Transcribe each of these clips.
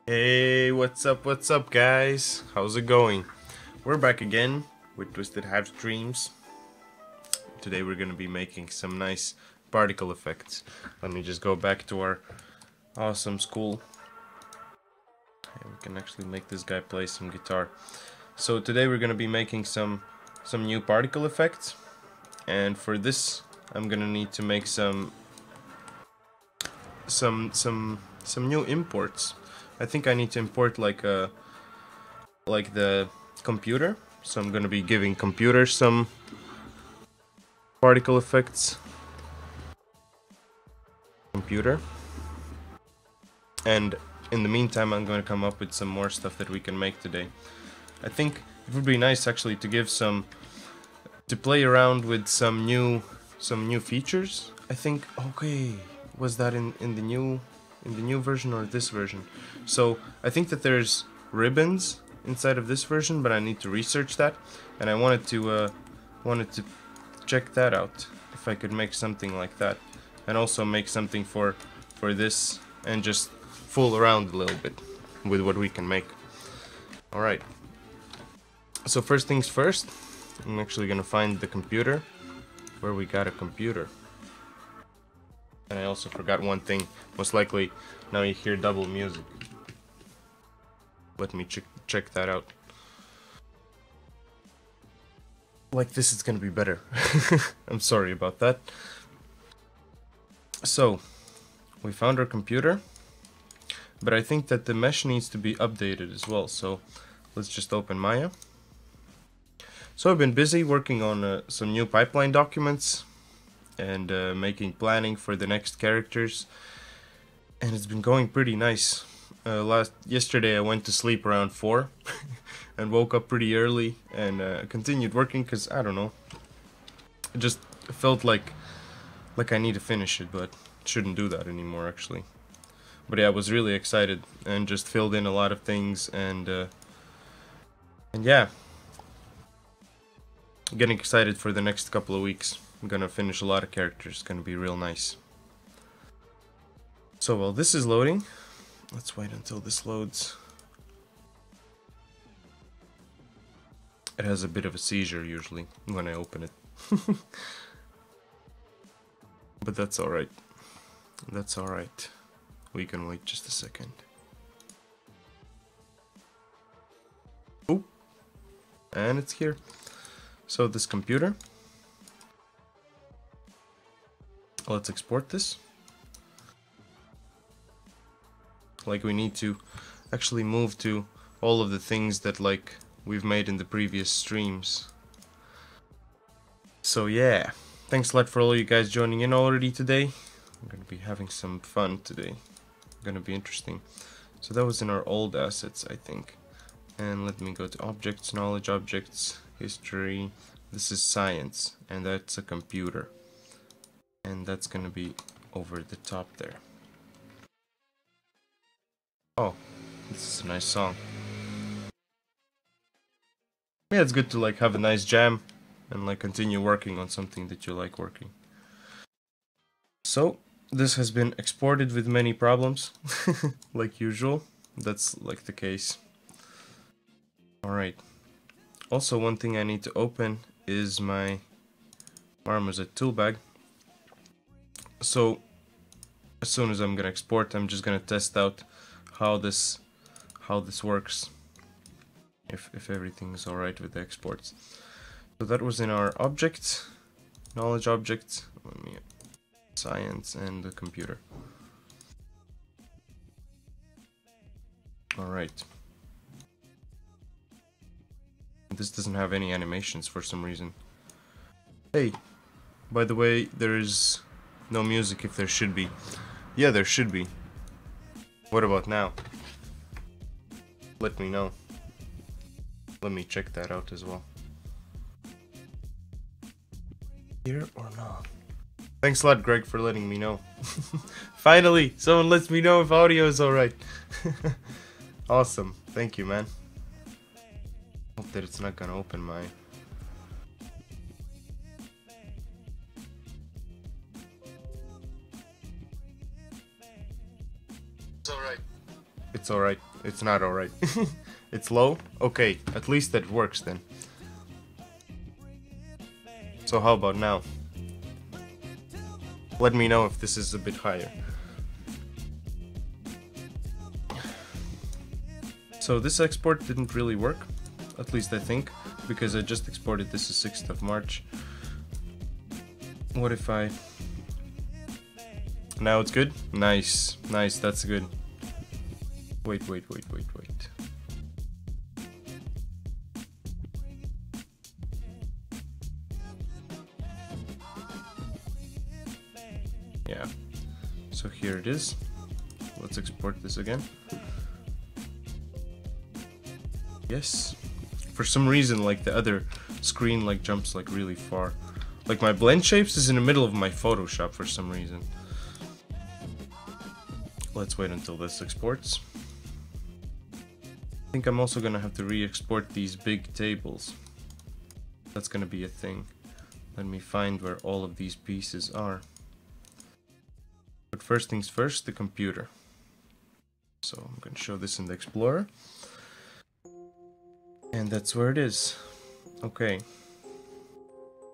Hey, what's up, guys? How's it going? We're back again with Twisted Hive streams. Today we're gonna be making some nice particle effects. Let me just go back to our awesome school. Hey, we can actually make this guy play some guitar. So today we're gonna be making some new particle effects, and for this I'm gonna need to make some new imports. I think I need to import like the computer. So I'm gonna be giving computer some particle effects. Computer. And in the meantime, I'm gonna come up with some more stuff that we can make today. I think it would be nice actually to give to play around with some new features. I think, okay, was that in the new version or this version? So I think that there's ribbons inside of this version, but I need to research that, and I wanted to check that out if I could make something like that, and also make something for this, and just fool around a little bit with what we can make. All right. So first things first, I'm actually gonna find the computer. Where we got a computer. And I also forgot one thing. Most likely now you hear double music. Let me check that out. Like this is gonna be better. I'm sorry about that. So we found our computer, but I think that the mesh needs to be updated as well. So let's just open Maya. So I've been busy working on some new pipeline documents and making planning for the next characters, and it's been going pretty nice. Yesterday I went to sleep around 4 and woke up pretty early and continued working because I don't know, it just felt like I need to finish it, but shouldn't do that anymore actually. But yeah, I was really excited and just filled in a lot of things, and yeah, getting excited for the next couple of weeks. I'm gonna finish a lot of characters. It's gonna be real nice. So while this is loading, let's wait until this loads. It has a bit of a seizure usually when I open it. But that's alright. That's alright. We can wait just a second. Oh! And it's here. So this computer. Let's export this. Like we need to actually move to all of the things that like we've made in the previous streams. So yeah, thanks a lot for all you guys joining in already today. I'm gonna be having some fun today. Gonna be interesting. So that was in our old assets, I think. And let me go to objects, knowledge objects, history. This is science, and that's a computer. And that's gonna be over the top there. Oh, this is a nice song. Yeah, it's good to like have a nice jam and like continue working on something that you like working. So this has been exported with many problems, like usual. That's like the case. Alright. Also, one thing I need to open is my Marmoset tool bag. So as soon as I'm gonna export, I'm just gonna test out how this works, if everything is alright with the exports. So that was in our objects, knowledge objects, science, and the computer. Alright. This doesn't have any animations for some reason. Hey, by the way, there is no music if there should be. Yeah, there should be. What about now? Let me know. Let me check that out as well. Here or not? Thanks a lot, Greg, for letting me know. Finally, someone lets me know if audio is alright. Awesome. Thank you, man. Hope that it's not gonna open my... It's alright. It's alright. It's not alright. It's low? Okay, at least that works then. So how about now? Let me know if this is a bit higher. So this export didn't really work, at least I think, because I just exported this is 6th of March. What if I... Now it's good? Nice, nice, that's good. Wait. Yeah, so here it is. Let's export this again. Yes. For some reason, like the other screen like jumps like really far. Like my blend shapes is in the middle of my Photoshop for some reason. Let's wait until this exports. I think I'm also gonna have to re-export these big tables. That's gonna be a thing. Let me find where all of these pieces are. But first things first, the computer. So I'm gonna show this in the Explorer. And that's where it is. Okay.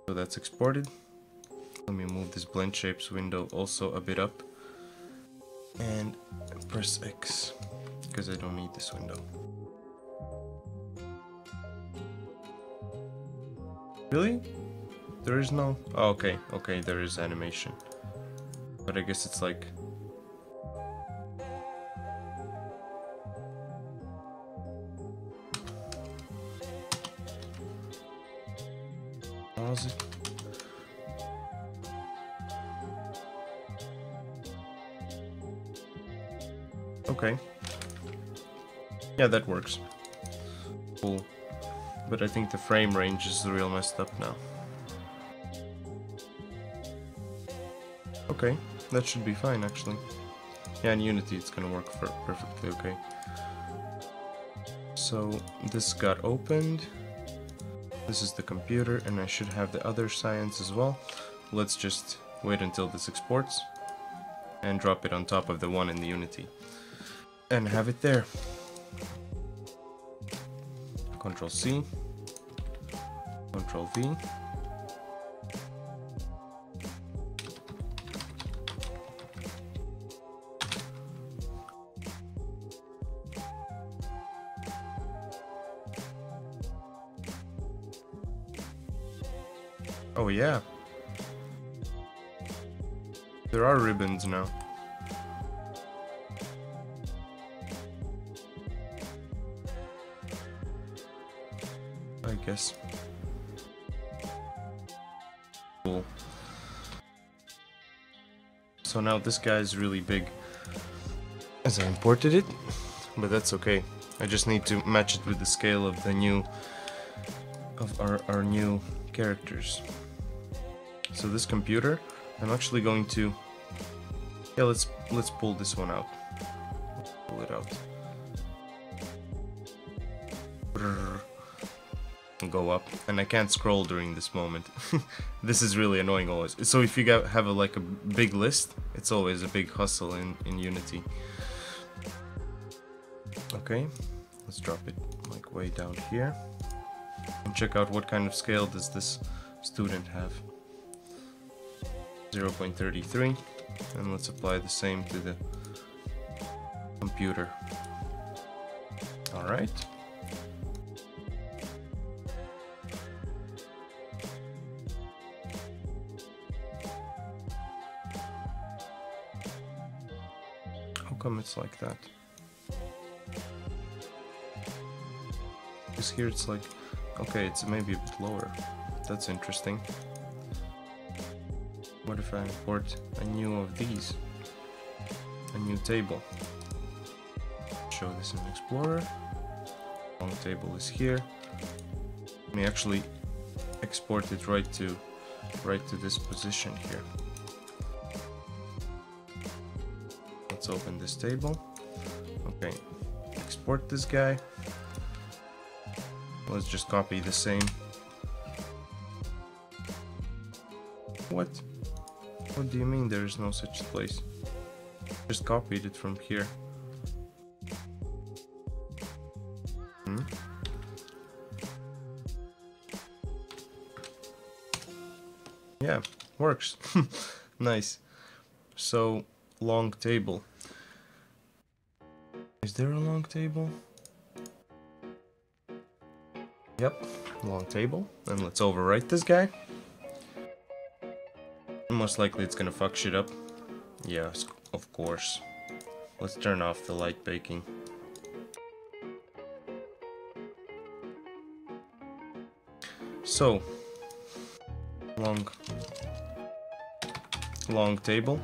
So that's exported. Let me move this blend shapes window also a bit up. And press X, because I don't need this window. Really? There is no... Oh, okay, there is animation. But I guess it's like... Pause it. Okay. Yeah, that works. Cool. But I think the frame range is real messed up now. Okay, that should be fine actually. Yeah, in Unity it's gonna work perfectly okay. So this got opened. This is the computer, and I should have the other science as well. Let's just wait until this exports and drop it on top of the one in the Unity. And have it there. Control C, Control V. Oh yeah. There are ribbons now. I guess. Cool. So now this guy is really big as I imported it, but that's okay. I just need to match it with the scale of the new our new characters. So this computer, I'm actually going to let's pull this one out. Pull it out. Go up, and I can't scroll during this moment. This is really annoying always. So if you have like a big list, it's always a big hustle in Unity. Okay, let's drop it like way down here and check out what kind of scale does this student have. 0.33, and let's apply the same to the computer. All right. How come it's like that? Because here it's like, okay, it's maybe a bit lower. That's interesting. What if I import a new of these? A new table. Show this in Explorer. Long table is here. Let me actually export it right to this position here. Let's open this table. Okay, export this guy. Let's just copy the same. What? What do you mean there is no such place? Just copied it from here. works. Nice. So, long table. Is there a long table? Yep, long table. And let's overwrite this guy. Most likely it's gonna fuck shit up. Yes, of course. Let's turn off the light baking. So, long table.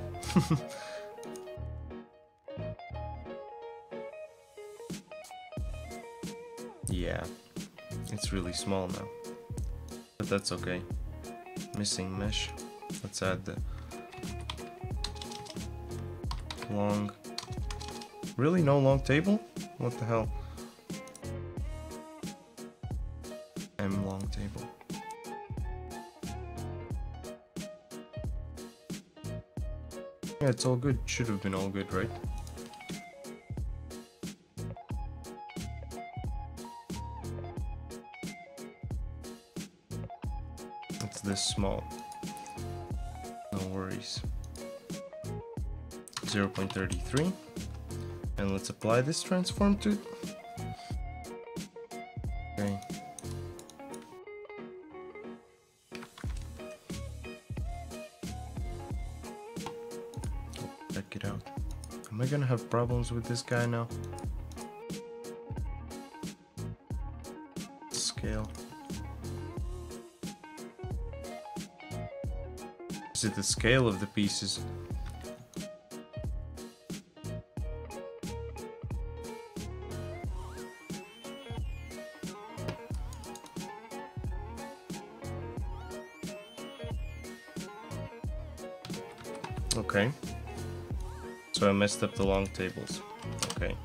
Yeah, it's really small now, but that's okay. Missing mesh. Let's add the long. Really, no long table? What the hell? M long table. Yeah, it's all good. Should have been all good, right? It's this small. No worries. 0.33. And let's apply this transform to it. Okay. Check it out. Am I gonna have problems with this guy now? Scale. Is it the scale of the pieces? Okay. So I messed up the long tables. Okay.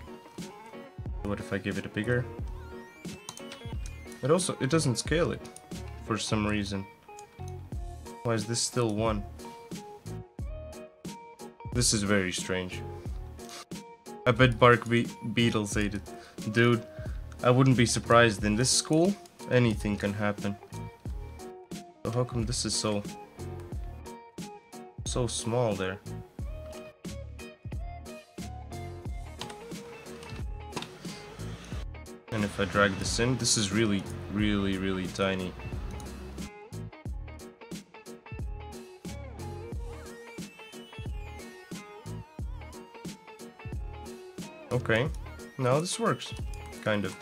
What if I give it a bigger? It doesn't scale it for some reason. Why is this still 1? This is very strange. I bet beetles ate it. Dude, I wouldn't be surprised. In this school, anything can happen. So how come this is so small there? And if I drag this in, this is really, really, really tiny. Okay, now this works, kind of.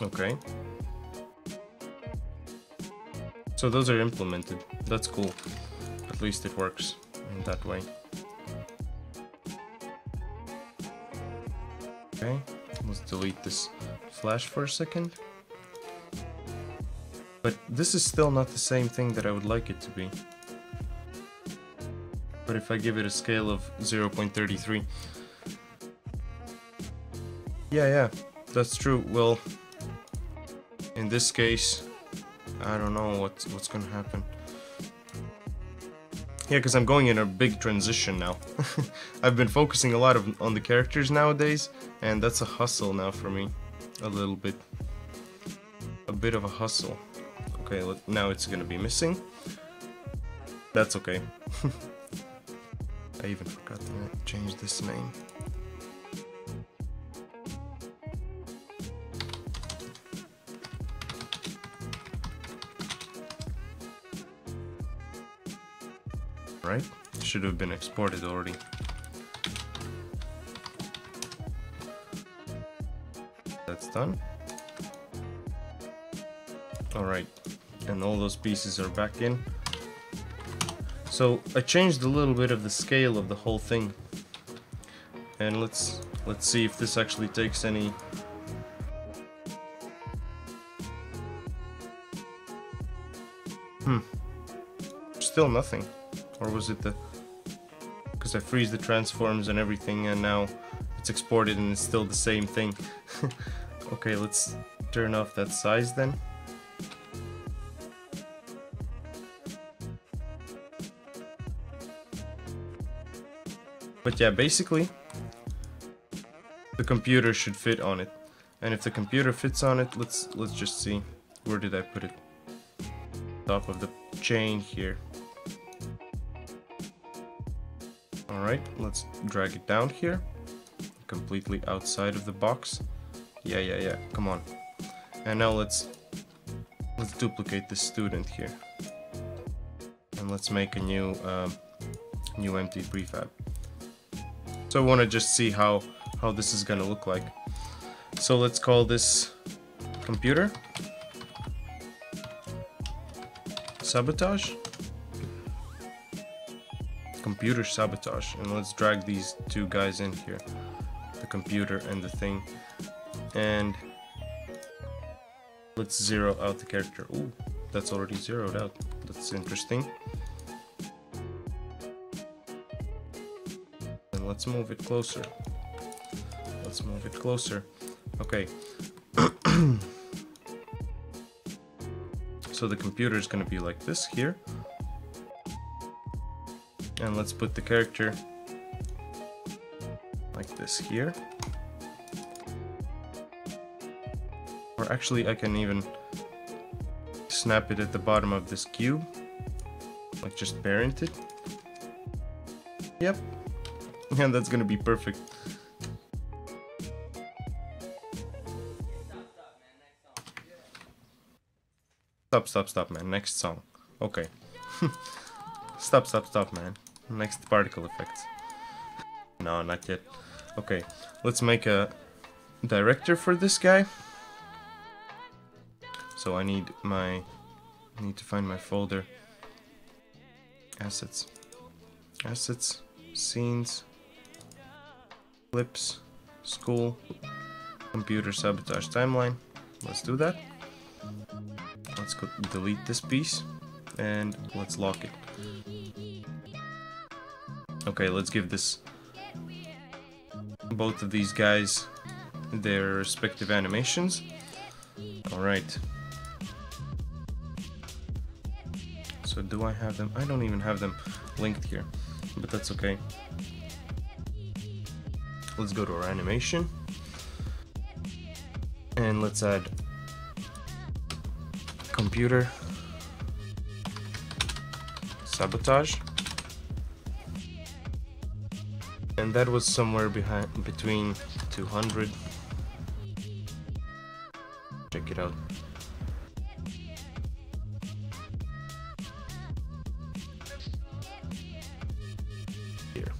Okay. So those are implemented. That's cool. At least it works in that way. Okay, let's delete this flash for a second. But this is still not the same thing that I would like it to be. But if I give it a scale of 0.33... Yeah, that's true. Well, in this case, I don't know what's gonna happen. Yeah, because I'm going in a big transition now. I've been focusing a lot on the characters nowadays, and that's a hustle now for me. A little bit. A bit of a hustle. Okay, now it's gonna be missing. That's okay. I even forgot to change this name. Right? Should have been exported already. That's done. Alright, and all those pieces are back in. So I changed a little bit of the scale of the whole thing. And let's see if this actually takes any... Still nothing. Or was it the... Because I freeze the transforms and everything and now it's exported and it's still the same thing. Okay, let's turn off that size then. But yeah, basically, the computer should fit on it. And if the computer fits on it, let's just see. Where did I put it? Top of the chain here. Alright, let's drag it down here. Completely outside of the box. Yeah, come on. And now let's duplicate the student here. And let's make a new empty prefab. So I want to just see how this is gonna look like. So let's call this computer sabotage. Computer sabotage, and let's drag these two guys in here, the computer and the thing, and let's zero out the character. Ooh, that's already zeroed out. That's interesting. And let's move it closer. Let's move it closer. Okay. So the computer is going to be like this here. And let's put the character like this here. Or actually I can even snap it at the bottom of this cube. Like just parent it. Yep. And that's gonna be perfect. Stop, man. Next song. Okay. Stop, man. Next particle effects. No, not yet. Okay, let's make a director for this guy. So I need to find my folder. Assets, scenes, clips, school, computer sabotage timeline. Let's do that. Let's go delete this piece and let's lock it. Okay, let's give both of these guys their respective animations. Alright. So do I have them? I don't even have them linked here, but that's okay. Let's go to our animation. And let's add computer sabotage. And that was somewhere between 200. Check it out. Here.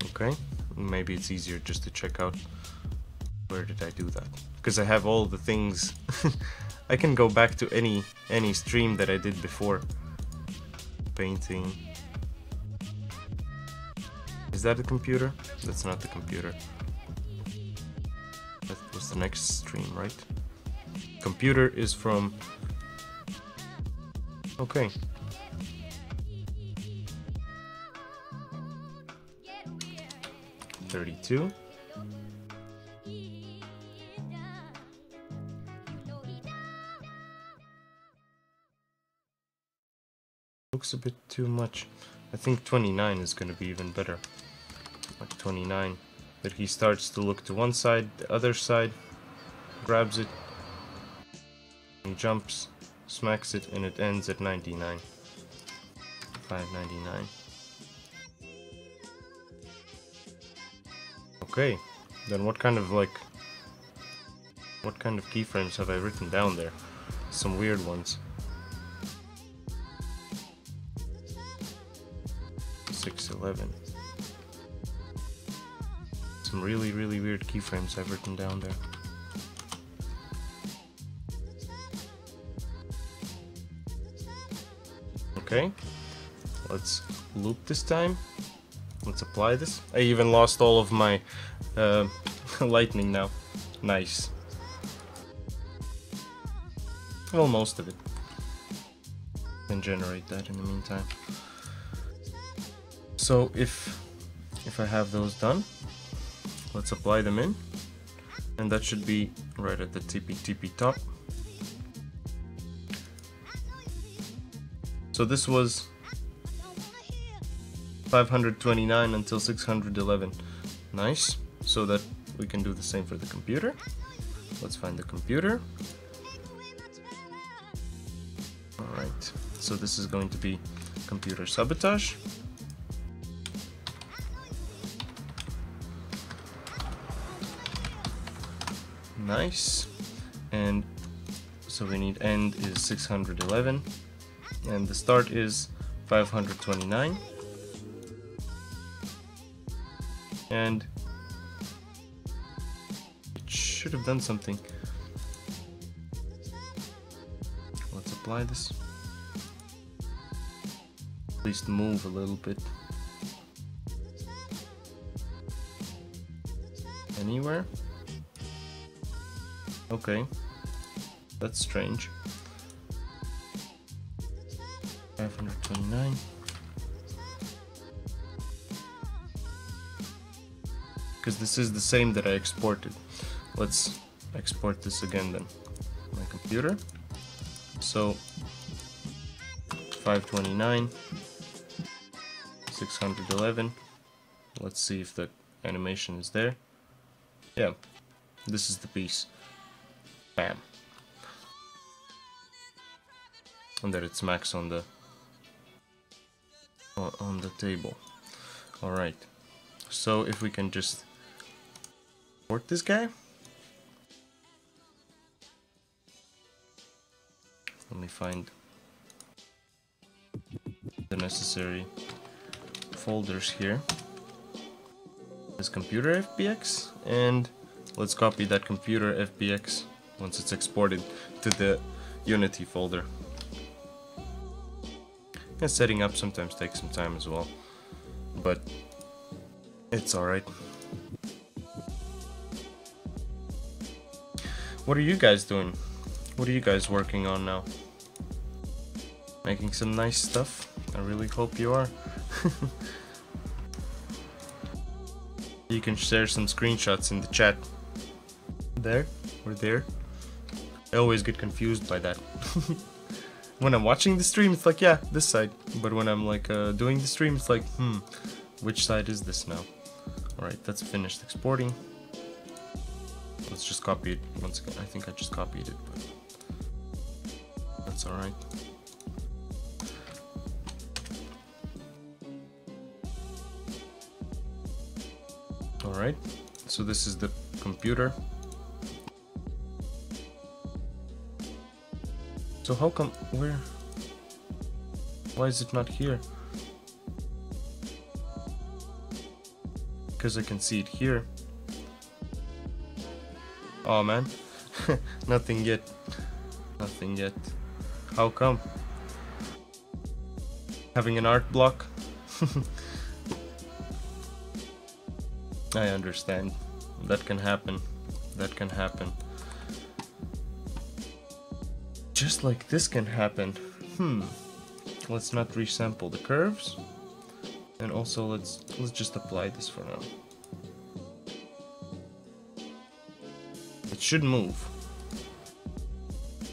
Okay, maybe it's easier just to check out where did I do that. Because I have all the things. I can go back to any stream that I did before. Painting. Is that a computer? That's not the computer. That was the next stream, right? Computer is from... Okay. $32. Looks a bit too much. I think 29 is going to be even better. Like 29. That he starts to look to one side, the other side, grabs it, he jumps, smacks it, and it ends at 99. 599. Okay, then what kind of keyframes have I written down there? Some weird ones. 611. Some really weird keyframes I've written down there. Okay, let's loop this time. Let's apply this. I even lost all of my lightning now. Nice. Well, most of it. Can generate that in the meantime. So if I have those done, let's apply them in, and that should be right at the tippy top. So this was 529 until 611. Nice. So that we can do the same for the computer. Let's find the computer. Alright, so this is going to be computer sabotage. Nice. And so we need end is 611 and the start is 529. And it should have done something. Let's apply this. At least move a little bit. Anywhere? Okay. That's strange. 529. Because this is the same that I exported. Let's export this again then. My computer. So 529, 611. Let's see if the animation is there. Yeah, this is the piece. Bam. And there it's max on the table. All right. So if we can just export this guy. Let me find the necessary folders here. This computer FBX, and let's copy that computer FBX once it's exported to the Unity folder. And setting up sometimes takes some time as well, but it's alright. What are you guys doing? What are you guys working on now? Making some nice stuff? I really hope you are. You can share some screenshots in the chat. There? Or there? I always get confused by that. When I'm watching the stream, it's like, yeah, this side. But when I'm like doing the stream, it's like, which side is this now? Alright, that's finished exporting. Let's just copy it once again. I think I just copied it, but that's alright. Alright, so this is the computer. So how come, why is it not here? Because I can see it here. Oh man, nothing yet. Nothing yet. How come? Having an art block? I understand. That can happen. That can happen. Just like this can happen. Let's not resample the curves. And also let's just apply this for now. It should move.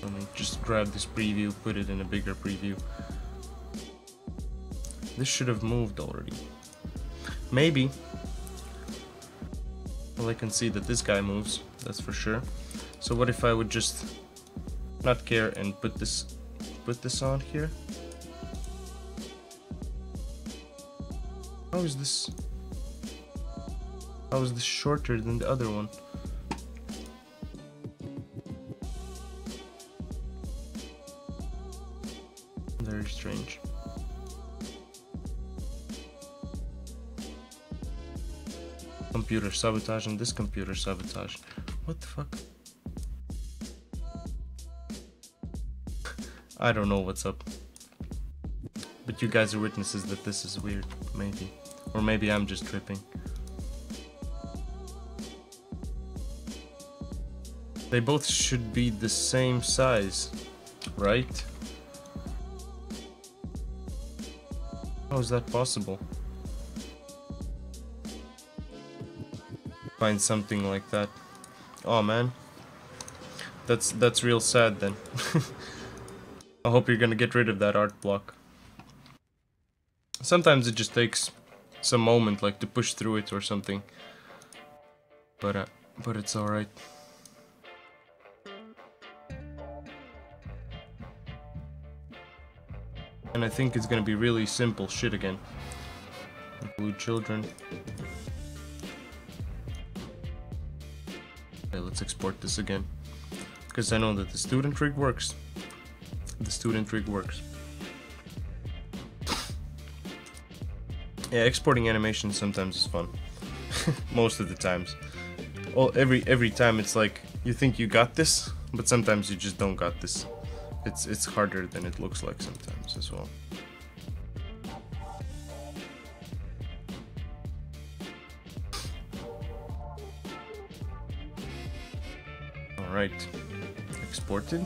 Let me just grab this preview, put it in a bigger preview. This should have moved already. Maybe. Well, I can see that this guy moves, that's for sure. So what if I would just not care and put this on here? How is this shorter than the other one? Very strange. Computer sabotage and this computer sabotage. What the fuck? I don't know what's up. But you guys are witnesses that this is weird, maybe. Or maybe I'm just tripping. They both should be the same size, right? How is that possible? Find something like that. Oh man. That's real sad then. I hope you're gonna get rid of that art block. Sometimes it just takes some moment, like to push through it or something. But it's alright. And I think it's gonna be really simple shit again. Include children. Okay, let's export this again. Because I know that the student rig works. The student rig works. Yeah, exporting animations sometimes is fun. Most of the times. Well, every time it's like, you think you got this, but sometimes you just don't got this. It's harder than it looks like sometimes as well. Alright. Exported.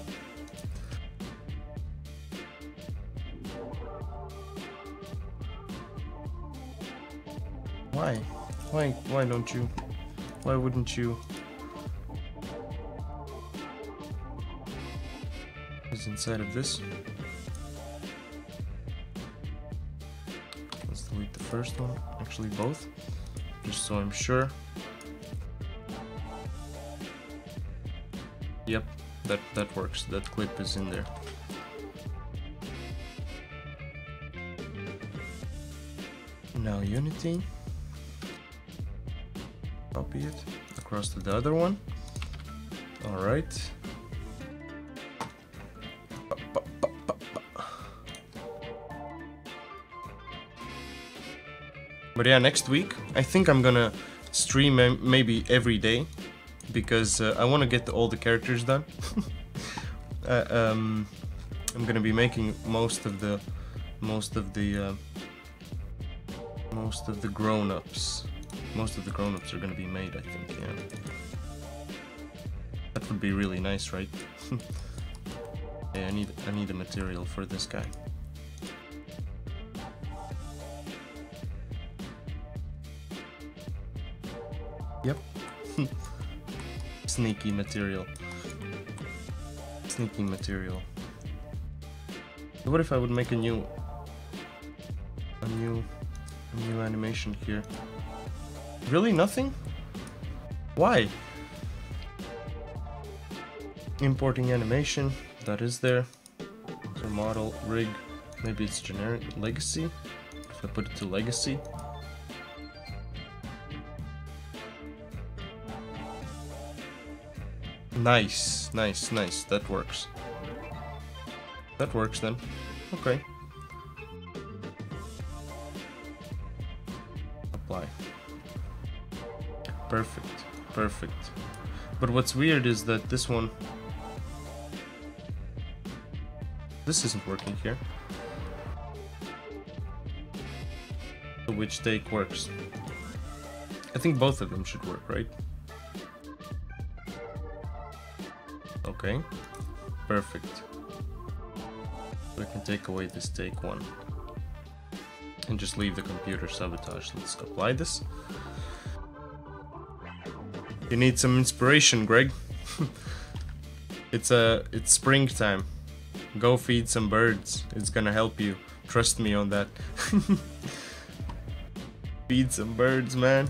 Why? Why don't you? Why wouldn't you? Is inside of this. Let's delete the first one. Actually, both. Just so I'm sure. Yep, that works. That clip is in there. Now Unity. Copy it across to the other one. All right. But yeah, next week I think I'm gonna stream maybe every day, because I want to get all the characters done. I'm gonna be making most of the grown-ups. Most of the grown-ups are gonna be made, I think. Yeah, that would be really nice, right? Yeah, I need the material for this guy. Yep. Sneaky material. Sneaky material. What if I would make a new animation here? Really nothing? Why? Importing animation, that is there. So model, rig, maybe it's generic, legacy. If I put it to legacy. Nice, nice, nice. That works. That works then. Okay. Apply. Perfect. Perfect. But what's weird is that this one... This isn't working here. So which take works? I think both of them should work, right? Okay, perfect. We can take away this take one and just leave the computer sabotage. Let's apply this. You need some inspiration, Greg. It's springtime. Go feed some birds. It's gonna help you. Trust me on that. Feed some birds, man.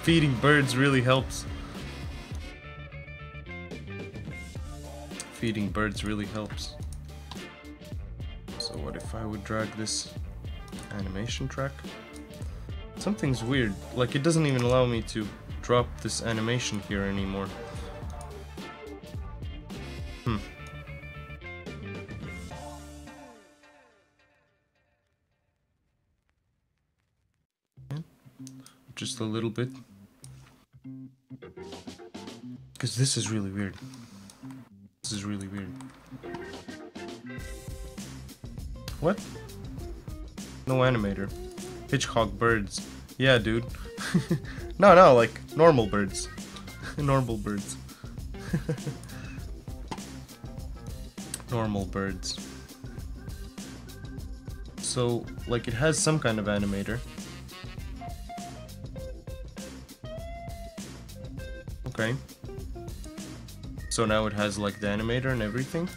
Feeding birds really helps. Feeding birds really helps. So what if I would drag this animation track? Something's weird. Like, it doesn't even allow me to drop this animation here anymore. Just a little bit. Because this is really weird. This is really weird. What? No animator. Hitchcock birds. Yeah, dude. No, like normal birds. Normal birds. Normal birds. So, like, it has some kind of animator. Okay. So now it has like the animator and everything.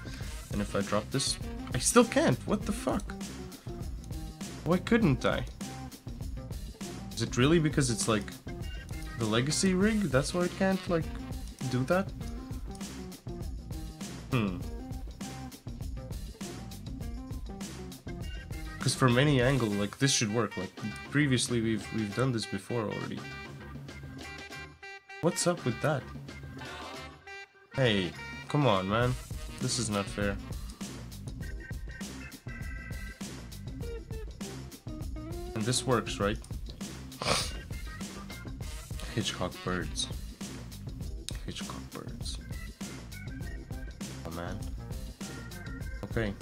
And if I drop this, I still can't. What the fuck? Why couldn't I? Is it really because it's like the legacy rig? That's why it can't like do that? Because from any angle, like this should work. Like previously we've done this before already. What's up with that? Hey, come on, man. This is not fair. And this works, right? Hitchcock birds. Hitchcock birds. Oh man. Okay.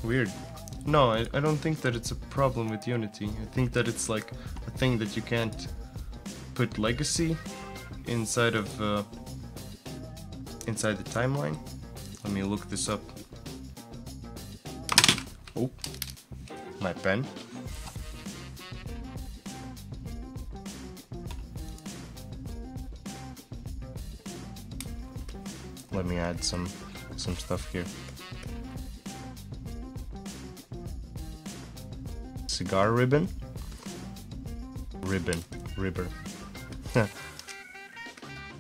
Weird. No, I don't think that it's a problem with Unity. I think that it's like a thing that you can't put legacy inside of inside the timeline. Let me look this up. Oh, my pen. Let me add some stuff here. Cigar ribbon. Ribber.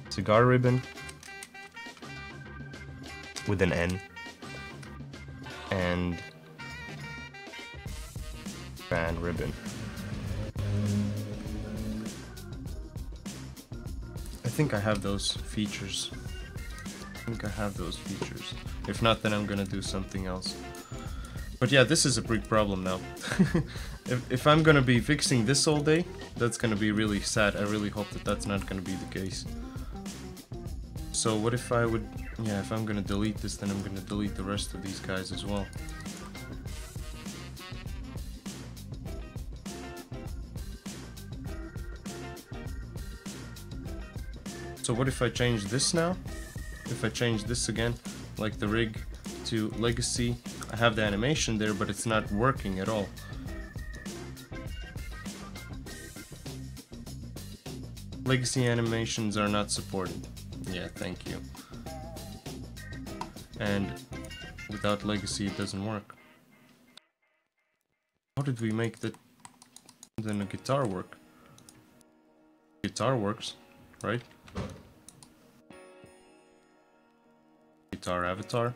Cigar ribbon with an N. And fan ribbon. I think I have those features. If not, then I'm gonna do something else. But yeah, this is a big problem now. if I'm gonna be fixing this all day, that's gonna be really sad. I really hope that that's not gonna be the case. So what if I would... Yeah, if I'm gonna delete this, then I'm gonna delete the rest of these guys as well. So what if I change this now? If I change this again, like the rig to legacy, I have the animation there, but it's not working at all. Legacy animations are not supported. Yeah, thank you. And without legacy, it doesn't work. How did we make the guitar work? Guitar works, right? Guitar avatar.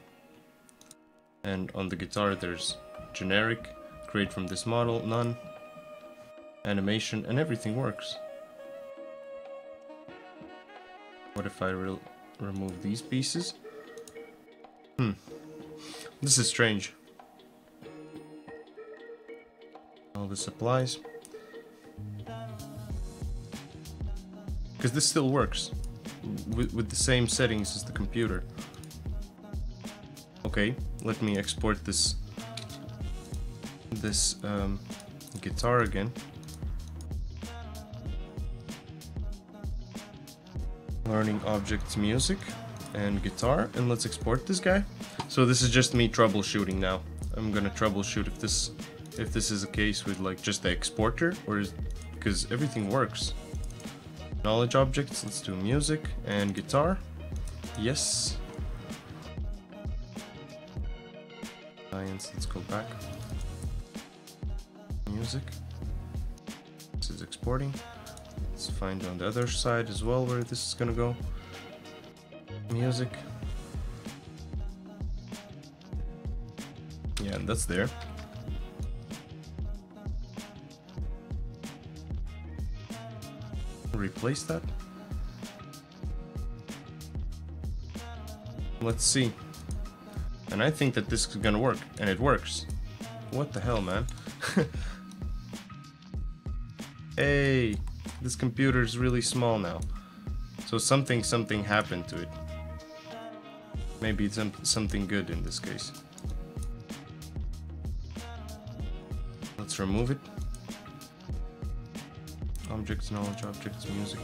And on the guitar there's generic, create from this model, none, animation, and everything works. What if I remove these pieces? This is strange. All this applies. Because this still works with the same settings as the computer. Okay, let me export this guitar again. Learning objects, music, and guitar, and let's export this guy. So this is just me troubleshooting now. I'm gonna troubleshoot if this is a case with like just the exporter, or because everything works. Knowledge objects, let's do music and guitar. Yes. Science, let's go back. Music. This is exporting. Let's find on the other side as well where this is gonna go. Music. Yeah, and that's there. Replace that. Let's see. And I think that this is gonna work, and it works. What the hell, man? Hey, this computer is really small now. So something happened to it. Maybe it's something good in this case. Let's remove it. Objects, knowledge objects, music.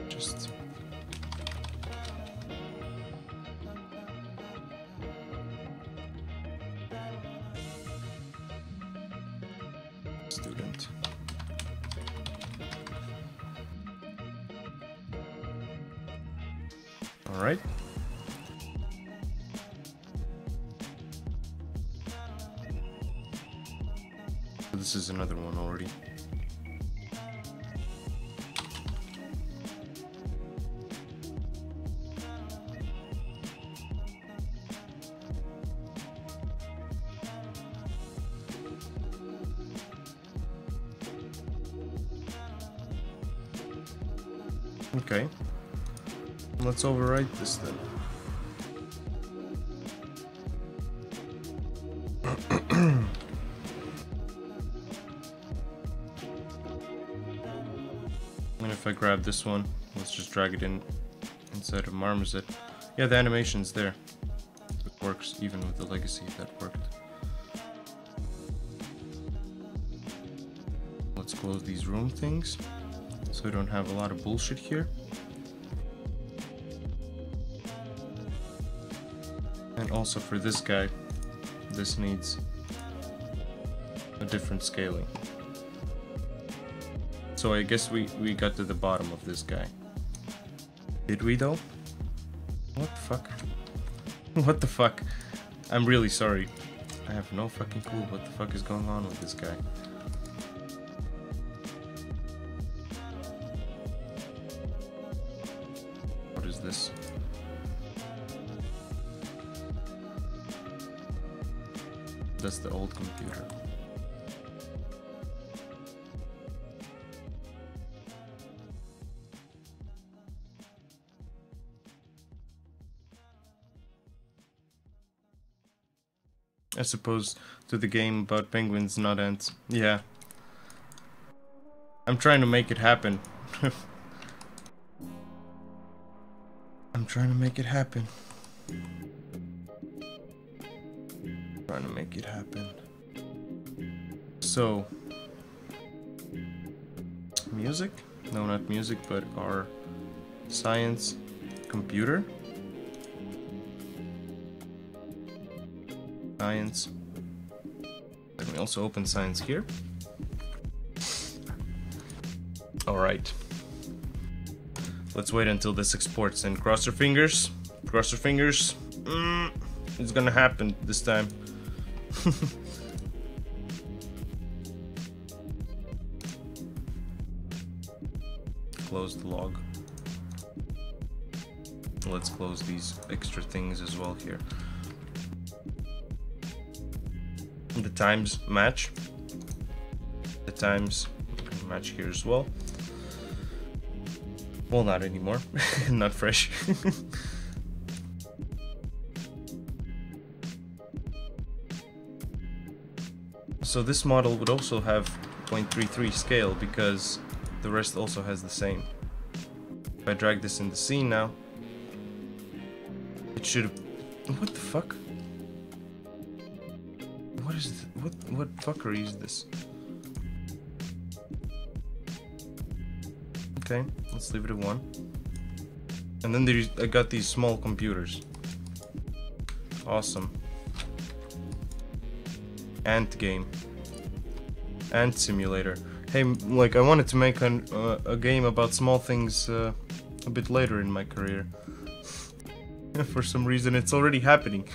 Just... student. All right. So this is another one already. Okay. Let's overwrite this then. And if I grab this one, let's just drag it in inside of Marmoset. Yeah, the animation's there. It works even with the legacy, that worked. Let's close these room things so we don't have a lot of bullshit here. And also for this guy, this needs a different scaling. So I guess we got to the bottom of this guy. Did we though? What the fuck? What the fuck? I'm really sorry. I have no fucking clue what the fuck is going on with this guy. What is this? That's the old computer. I suppose to the game about penguins, not ants. Yeah. I'm trying to make it happen. I'm trying to make it happen. Trying to make it happen. So, music? No, not music, but our science computer. Science. Let me also open science here. Alright. Let's wait until this exports and cross your fingers. Cross your fingers. It's gonna happen this time. Close the log. Let's close these extra things as well here. The times match. The times match here as well. Well, not anymore. Not fresh. So this model would also have 0.33 scale because the rest also has the same. If I drag this in the scene now, it should have... What the fuck? What is this? What fuckery is this? Okay, let's leave it at 1. And then I got these small computers. Awesome. Ant game. Ant simulator. Hey, like I wanted to make a game about small things a bit later in my career. For some reason it's already happening.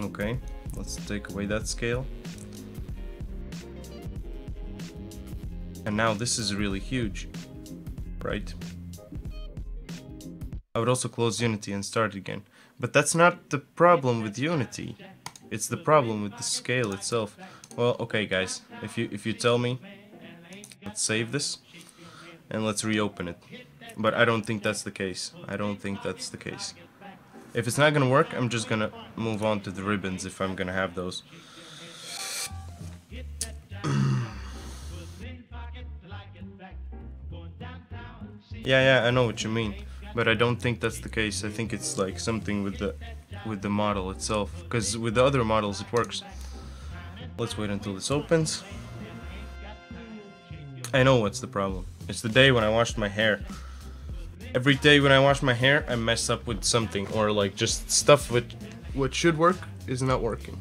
Okay, let's take away that scale. And now this is really huge, right? I would also close Unity and start again. But that's not the problem with Unity. It's the problem with the scale itself. Well, okay guys, if you tell me, let's save this and let's reopen it. But I don't think that's the case. I don't think that's the case. If it's not gonna work, I'm just gonna move on to the ribbons if I'm gonna have those. Yeah, I know what you mean, but I don't think that's the case. I think it's like something with the model itself, because with the other models it works. Let's wait until this opens. I know what's the problem. It's the day when I washed my hair. Every day when I wash my hair, I mess up with something, or like just stuff with what should work is not working.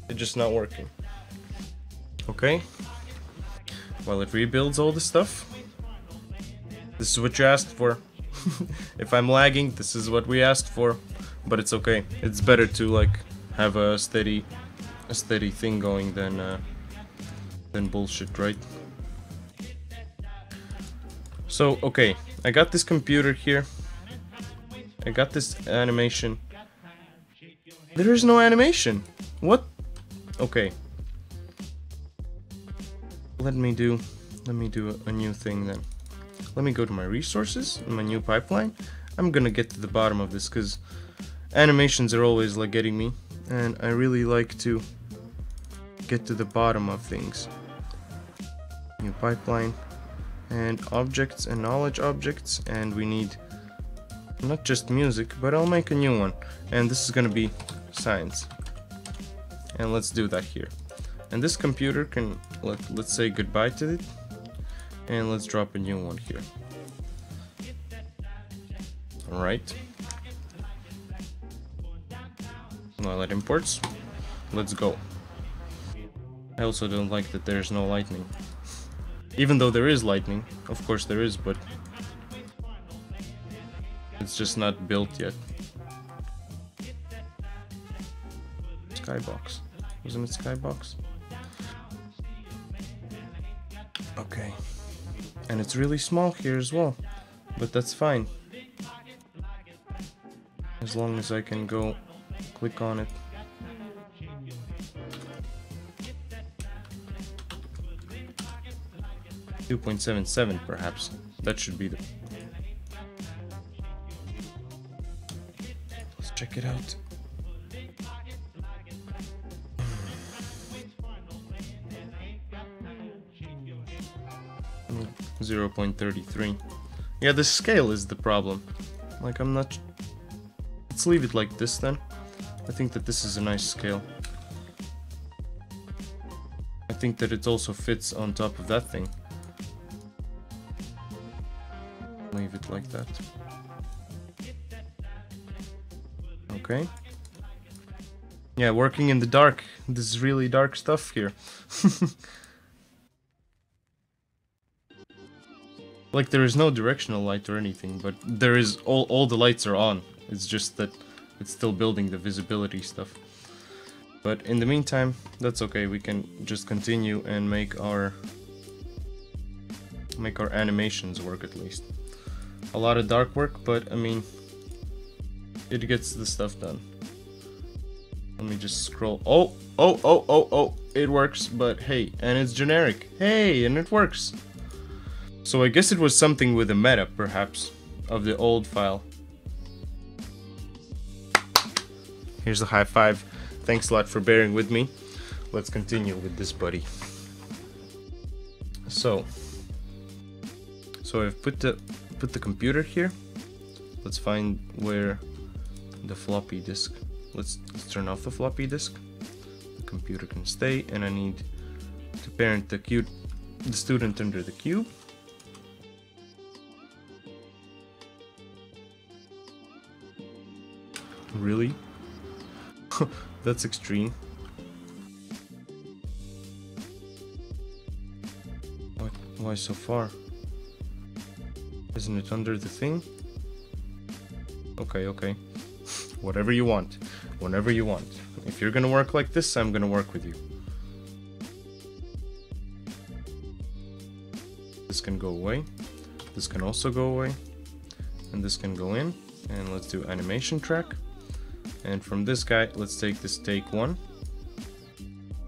It's just not working. Okay. While it rebuilds all the stuff. This is what you asked for. If I'm lagging, this is what we asked for. but it's okay. It's better to like have a steady thing going than bullshit, right? So okay, I got this computer here. I got this animation. There is no animation. What? Okay. Let me do a new thing then. Let me go to my resources in my new pipeline. I'm gonna get to the bottom of this because animations are always like getting me, and I really like to get to the bottom of things. New pipeline and objects and knowledge objects, and we need not just music, but I'll make a new one, and this is gonna be science. And let's do that here. And this computer can let's say goodbye to it, and let's drop a new one here. All right. Now let imports. Let's go. I also don't like that there's no lightning. Even though there is lightning, of course there is, but it's just not built yet. Skybox. Wasn't it Skybox? Okay. And it's really small here as well, but that's fine. As long as I can go click on it. .77 perhaps. That should be the... Let's check it out. 0.33. Yeah, the scale is the problem. Like, I'm not... Let's leave it like this then. I think that this is a nice scale. I think that it also fits on top of that thing. Leave it like that. Okay. Yeah, working in the dark. This is really dark stuff here. Like, there is no directional light or anything, but there is all the lights are on. It's just that it's still building the visibility stuff. But in the meantime, that's okay. We can just continue and make our animations work at least. A lot of dark work, but I mean, it gets the stuff done. Let me just scroll. Oh, it works, but hey, and it's generic. Hey, and it works. So I guess it was something with the meta, perhaps, of the old file. Here's the high five. Thanks a lot for bearing with me. Let's continue with this buddy. So I've put the computer here. Let's find where the floppy disk. Let's turn off the floppy disk. The computer can stay, and I need to parent the student under the cube. Really? That's extreme. Why so far? Isn't it under the thing? Okay. Whatever you want. Whenever you want. If you're gonna work like this, I'm gonna work with you. This can go away. This can also go away. And this can go in. And let's do animation track. And from this guy, let's take this take one.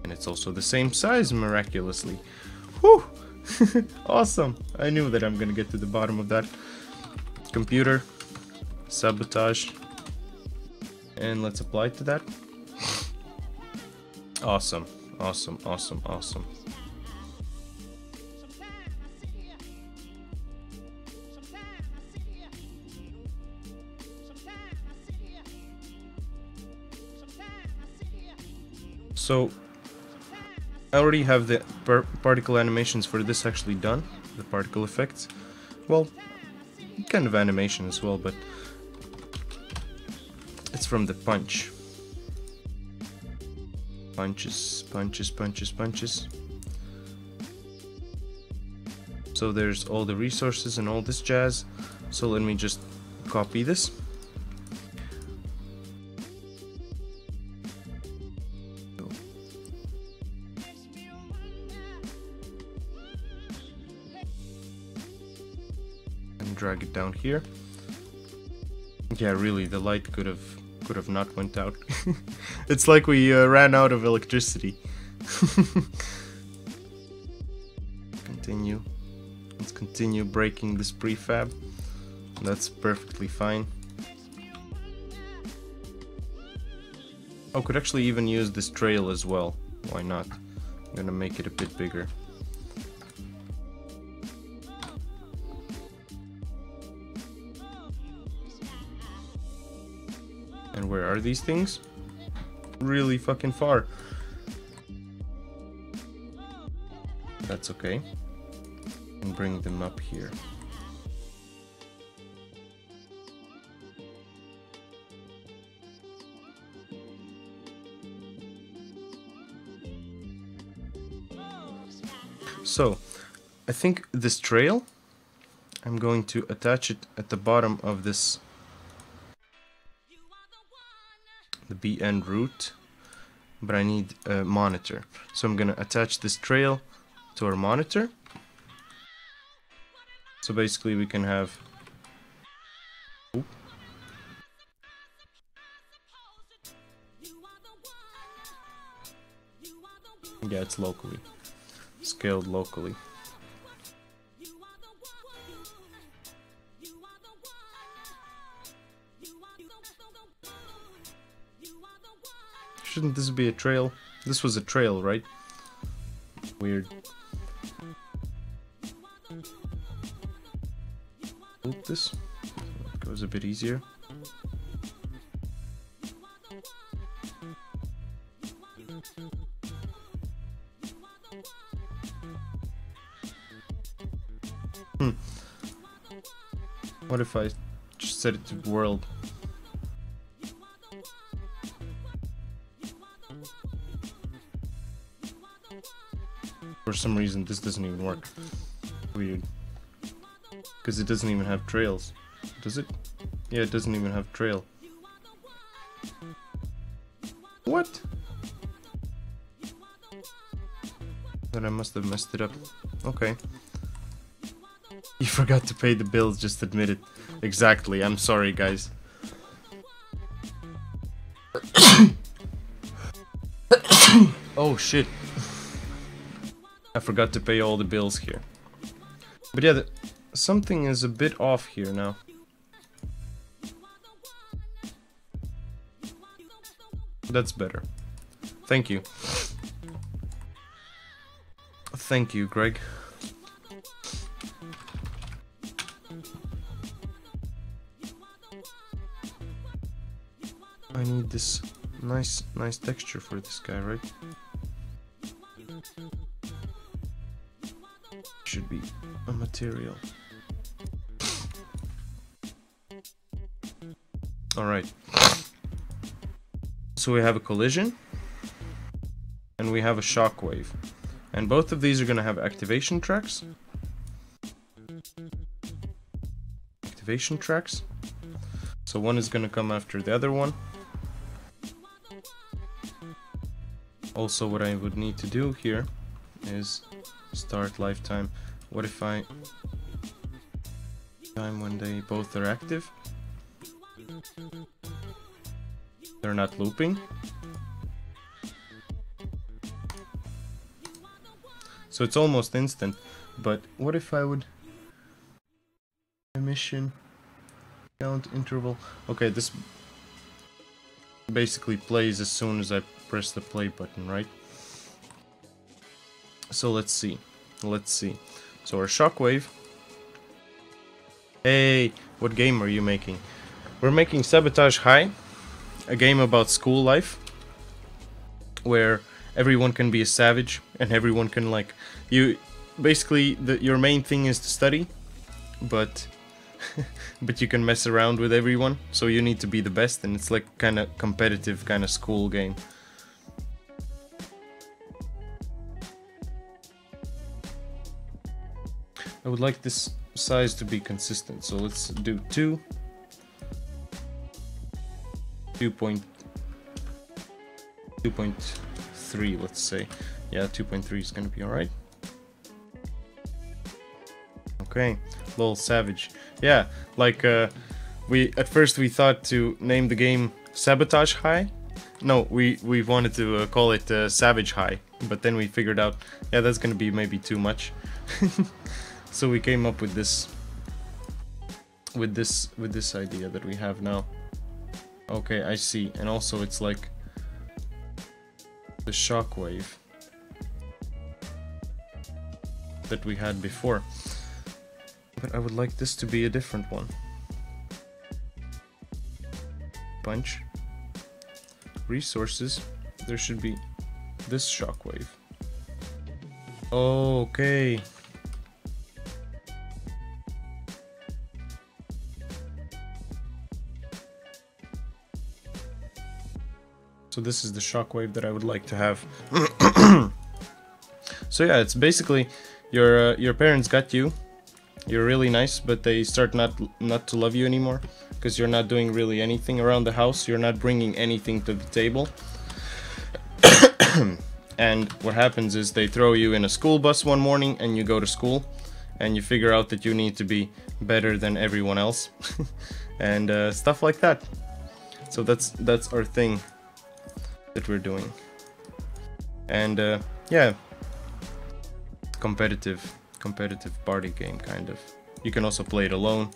And it's also the same size, miraculously. Whew! Awesome! I knew that I'm gonna get to the bottom of that. Computer. Sabotage. And let's apply to that. Awesome. Awesome. So, I already have the particle animations for this actually done, the particle effects. Well, kind of animation as well, but it's from the punch. Punches. So there's all the resources and all this jazz. So let me just copy this. drag it down here. Yeah, really, the light could have not went out. It's like we ran out of electricity. Continue. Let's continue breaking this prefab. That's perfectly fine. Oh, could actually even use this trail as well. Why not? I'm gonna make it a bit bigger. And where are these things? Really fucking far. That's okay. And bring them up here. So, I think this trail, I'm going to attach it at the bottom of this, the B-end root, but I need a monitor. So I'm gonna attach this trail to our monitor. So basically we can have... Oop. Yeah, it's locally. Scaled locally. Shouldn't this be a trail? This was a trail, right? Weird. Loop this. So it goes a bit easier. What if I just set it to world? For some reason this doesn't even work. Weird. Because it doesn't even have trails. Does it? Yeah, it doesn't even have trail. What? Then I must have messed it up. Okay. You forgot to pay the bills, just admit it. Exactly, I'm sorry guys. Oh shit. I forgot to pay all the bills here. But yeah, something is a bit off here now. That's better. Thank you. Thank you, Greg. I need this nice texture for this guy, right? Should be a material. Alright. So we have a collision and we have a shockwave. And both of these are gonna have activation tracks. Activation tracks. So one is gonna come after the other one. Also, what I would need to do here is start lifetime. What if I time when they both are active? They're not looping. So it's almost instant. But what if I would emission count interval? Okay, this basically plays as soon as I press the play button, right? So let's see. Let's see. So our shockwave. Hey, what game are you making? We're making Sabotage High, a game about school life, where everyone can be a savage and everyone can, like, you basically your main thing is to study, but but you can mess around with everyone, so you need to be the best, and it's like kind of competitive, kind of school game. I would like this size to be consistent, so let's do 2.3, let's say. Yeah, 2.3 is gonna be alright. Okay, lol, savage. Yeah, like we at first we thought to name the game Sabotage High. No, we wanted to call it Savage High, but then we figured out, yeah, that's gonna be maybe too much. So we came up with this idea that we have now. Okay, I see. And also it's like the shockwave that we had before. But I would like this to be a different one. Bunch. Resources. There should be this shockwave. Okay. So this is the shockwave that I would like to have. So yeah, it's basically your parents got you. You're really nice, but they start not to love you anymore because you're not doing really anything around the house. You're not bringing anything to the table. And what happens is they throw you in a school bus one morning and you go to school and you figure out that you need to be better than everyone else. And stuff like that. So that's our thing that we're doing. And yeah, competitive party game, kind of. You can also play it alone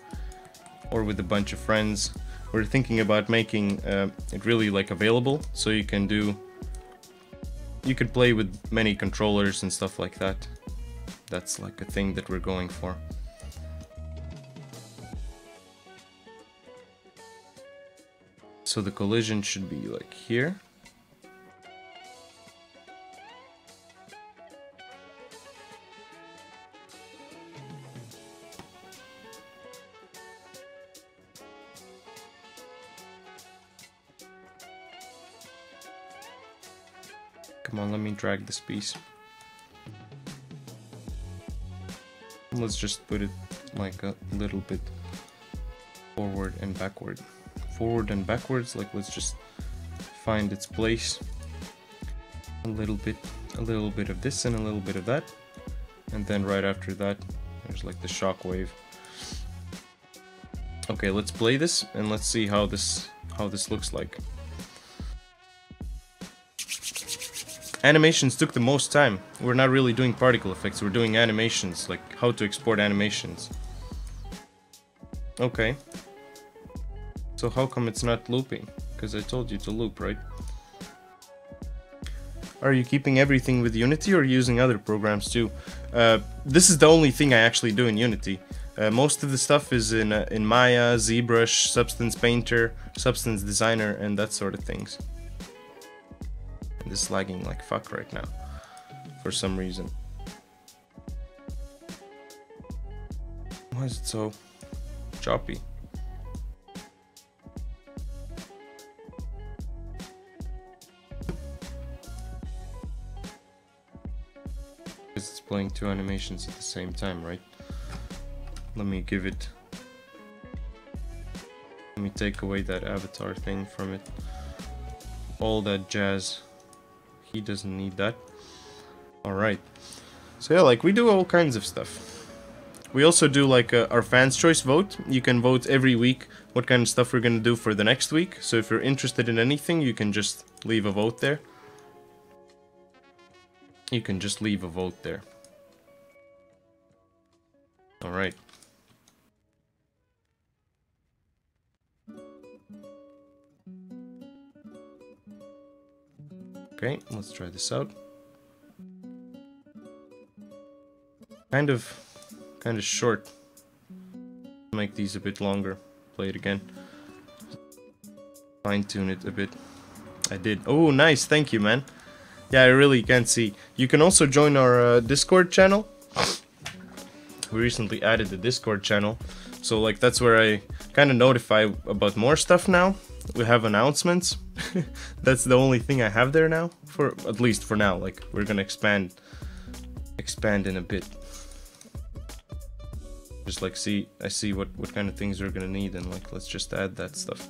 or with a bunch of friends. We're thinking about making it really like available, so you could play with many controllers and stuff like that. That's like a thing that we're going for. So the collision should be like here. Come on, let me drag this piece. Let's just put it like a little bit forward and backward. Forward and backwards, like let's just find its place. A little bit of this and a little bit of that. And then right after that, there's like the shockwave. Okay, let's play this and let's see how this looks like. Animations took the most time. We're not really doing particle effects, we're doing animations, like how to export animations. Okay. So how come it's not looping? Because I told you to loop, right? Are you keeping everything with Unity or using other programs too? This is the only thing I actually do in Unity. Most of the stuff is in Maya, ZBrush, Substance Painter, Substance Designer, and that sort of things. This is lagging like fuck right now, for some reason. Why is it so choppy? Because it's playing two animations at the same time, right? Let me take away that avatar thing from it. All that jazz. He doesn't need that. Alright. So yeah, like we do all kinds of stuff. We also do like our fans choice vote. You can vote every week what kind of stuff we're gonna do for the next week. So if you're interested in anything, you can just leave a vote there. You can just leave a vote there. Alright. Okay, let's try this out. Kind of short. Make these a bit longer. Play it again. Fine tune it a bit. I did. Oh, nice. Thank you, man. Yeah, I really can't see. You can also join our Discord channel. We recently added the Discord channel. So like that's where I kind of notify about more stuff now. We have announcements. That's the only thing I have there now, for at least for now. Like we're gonna expand in a bit. Just like I see what kind of things we're gonna need, and like let's just add that stuff.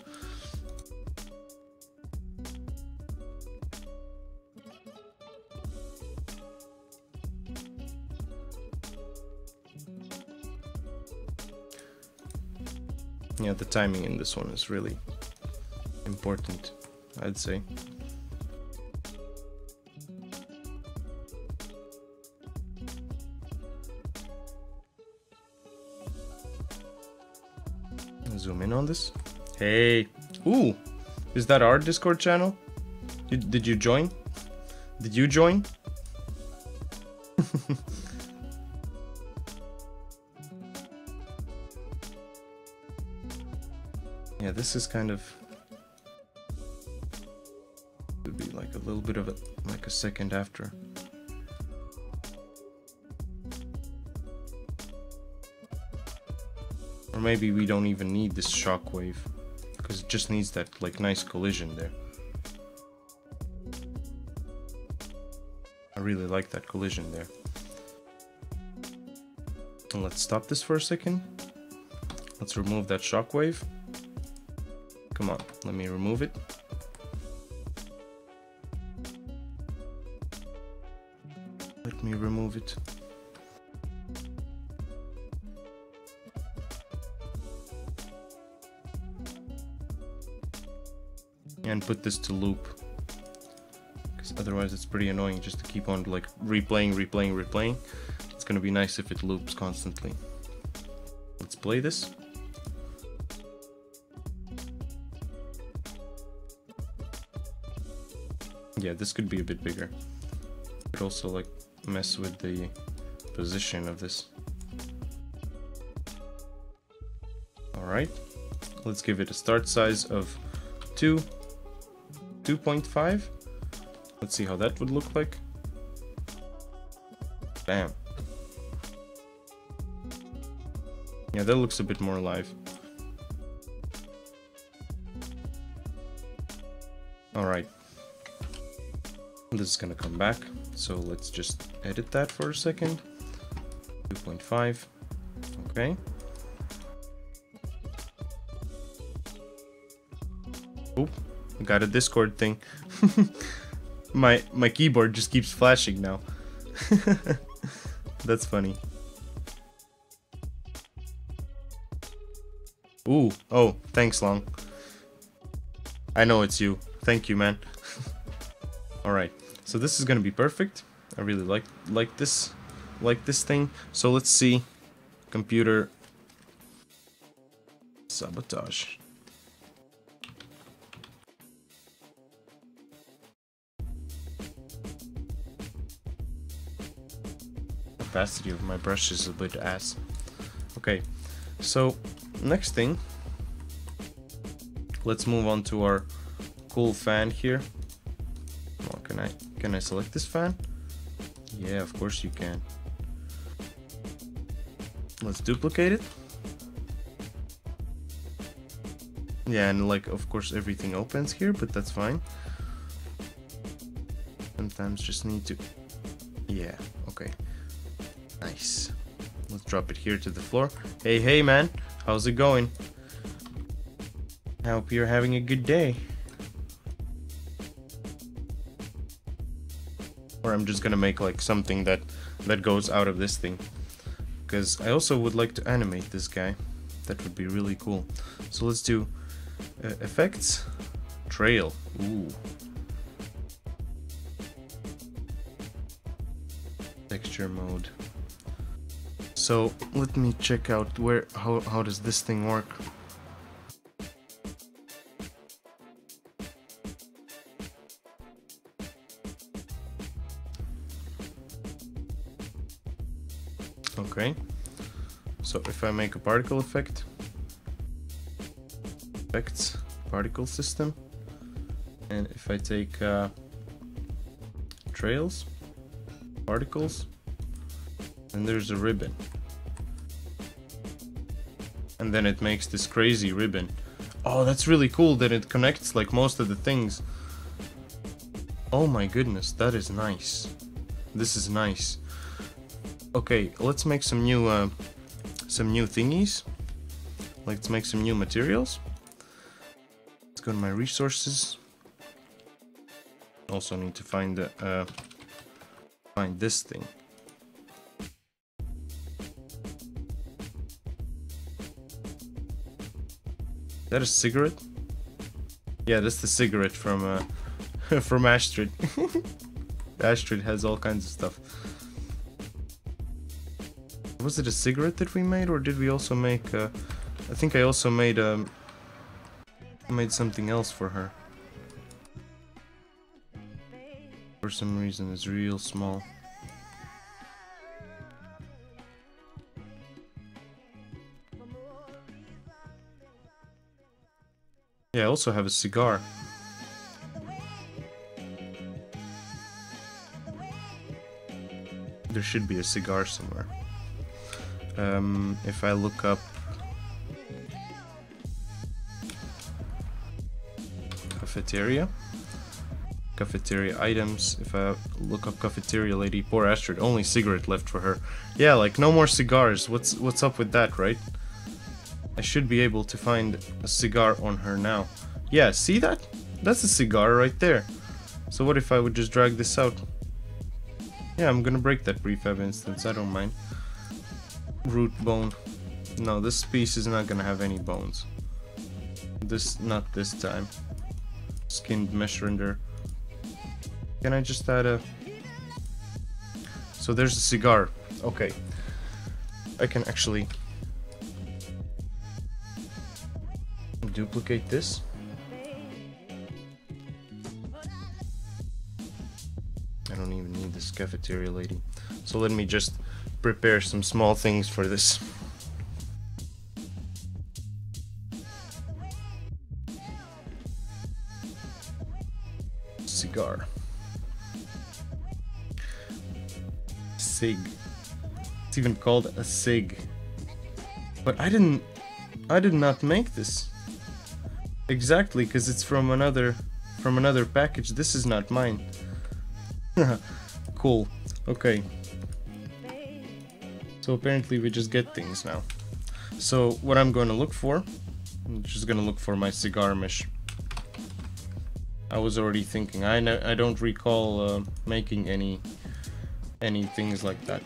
Yeah, the timing in this one is really important, I'd say. Zoom in on this. Hey! Ooh! Is that our Discord channel? Did you join? Did you join? Yeah, this is kind of... Would be like a little bit of like a second after. Or maybe we don't even need this shockwave, because it just needs that like nice collision there. I really like that collision there. And let's stop this for a second. Let's remove that shockwave. Come on, let me remove it. Let me remove it. And put this to loop, because otherwise it's pretty annoying just to keep on like replaying. It's gonna be nice if it loops constantly. Let's play this. Yeah, this could be a bit bigger. Could also like mess with the position of this. Alright, let's give it a start size of 2.5. Let's see how that would look like. Bam. Yeah, that looks a bit more alive. Alright. This is gonna come back, so let's just edit that for a second. 2.5. Okay. Oop, I got a Discord thing. my keyboard just keeps flashing now. That's funny. Ooh, oh, thanks, Long. I know it's you. Thank you, man. Alright, so this is gonna be perfect. I really like this thing. So let's see. Computer sabotage. Opacity of my brush is a bit ass. Okay, so next thing, let's move on to our cool fan here. Oh, can I select this fan? Yeah, of course you can. Let's duplicate it. Yeah, and like of course everything opens here, but that's fine. Sometimes just need to... Yeah, okay. Nice. Let's drop it here to the floor. Hey man, how's it going? I hope you're having a good day. Or I'm just gonna make like something that goes out of this thing, because I also would like to animate this guy. That would be really cool. So let's do effects, trail. Ooh. Texture mode. So let me check out how does this thing work. Okay, so if I make a particle effect, effects, particle system, and if I take trails, particles, and there's a ribbon, and then it makes this crazy ribbon. Oh, that's really cool that it connects like most of the things. Oh my goodness, that is nice. This is nice. Okay, let's make some new thingies. Let's make some new materials. Let's go to my resources. Also need to find the find this thing. that a cigarette? Yeah, that's the cigarette from from Astrid. Astrid has all kinds of stuff. Was it a cigarette that we made, or did we also make? I think I also made something else for her. For some reason, it's real small. Yeah, I also have a cigar. There should be a cigar somewhere. If I look up cafeteria items, if I look up cafeteria lady, poor Astrid, only cigarette left for her. Yeah, like no more cigars. What's up with that, right? I should be able to find a cigar on her now. Yeah, see that? That's a cigar right there. So what if I would just drag this out? Yeah, I'm gonna break that prefab instance, I don't mind. Root bone. No, this piece is not gonna have any bones. Not this time. Skinned mesh render. Can I just add a... So there's a cigar. Okay. I can actually duplicate this. I don't even need this cafeteria lady. So let me just prepare some small things for this. Cigar. Sig. It's even called a sig. But I did not make this. Exactly, because it's from another package. This is not mine. Cool. Okay. So apparently we just get things now. So what I'm going to look for, I'm just going to look for my cigar mesh. I was already thinking. I don't recall making any things like that.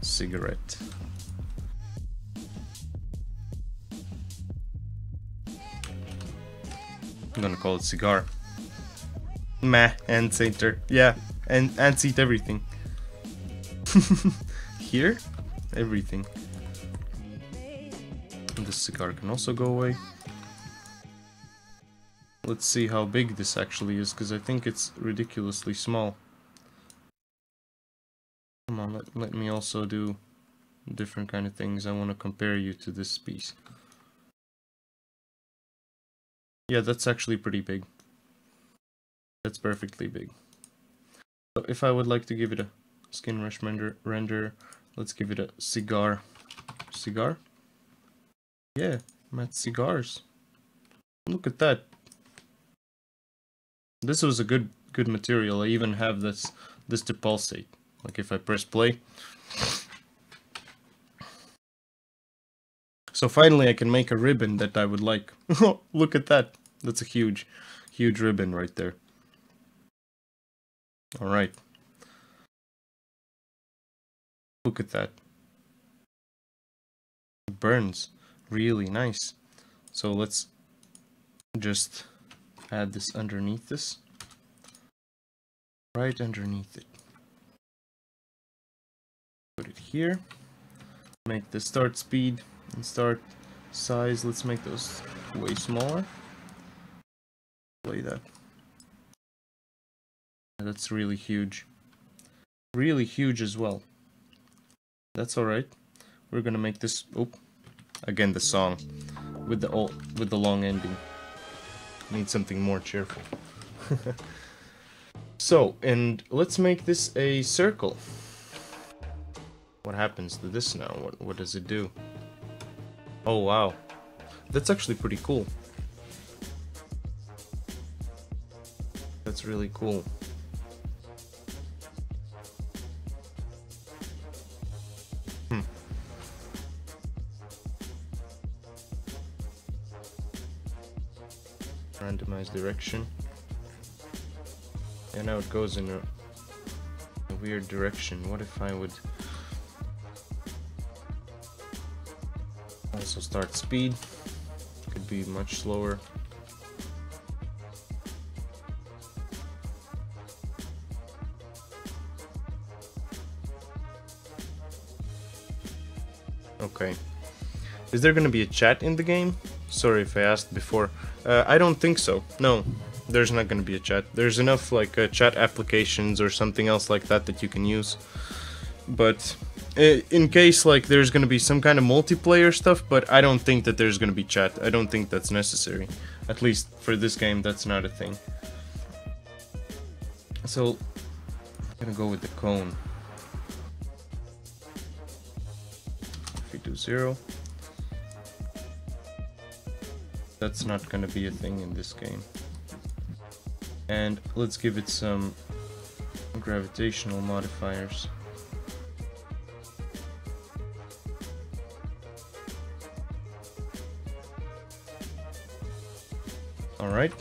Cigarette. I'm gonna call it cigar. Meh, and center. Yeah, and seat everything. Here, everything. And this cigar can also go away. Let's see how big this actually is, because I think it's ridiculously small. Come on, let me also do different kind of things. I want to compare you to this piece. Yeah, that's actually pretty big. That's perfectly big. So if I would like to give it a skin mesh render, let's give it a cigar. Cigar? Yeah, matte cigars. Look at that. This was a good material. I even have this to pulsate. Like if I press play. So finally I can make a ribbon that I would like. Look at that. That's a huge ribbon right there. Alright. Look at that. It burns really nice. So let's just add this underneath this. Right underneath it. Put it here. Make the start speed and start size. Let's make those way smaller. Play that. That's really huge. Really huge as well. That's alright. We're gonna make this... Oh, again the song with the long ending. Need something more cheerful. So, and let's make this a circle. What happens to this now? What does it do? Oh wow. That's actually pretty cool. That's really cool. Randomize direction. Yeah, now it goes in a weird direction. What if I would... also start speed. Could be much slower. Okay. Is there gonna be a chat in the game? Sorry if I asked before. I don't think so. No, there's not gonna be a chat. There's enough like chat applications or something else like that that you can use. But in case like there's gonna be some kind of multiplayer stuff, but I don't think that there's gonna be chat. I don't think that's necessary. At least for this game, that's not a thing. So I'm gonna go with the cone. If we do 0, that's not gonna be a thing in this game. And let's give it some gravitational modifiers. Alright.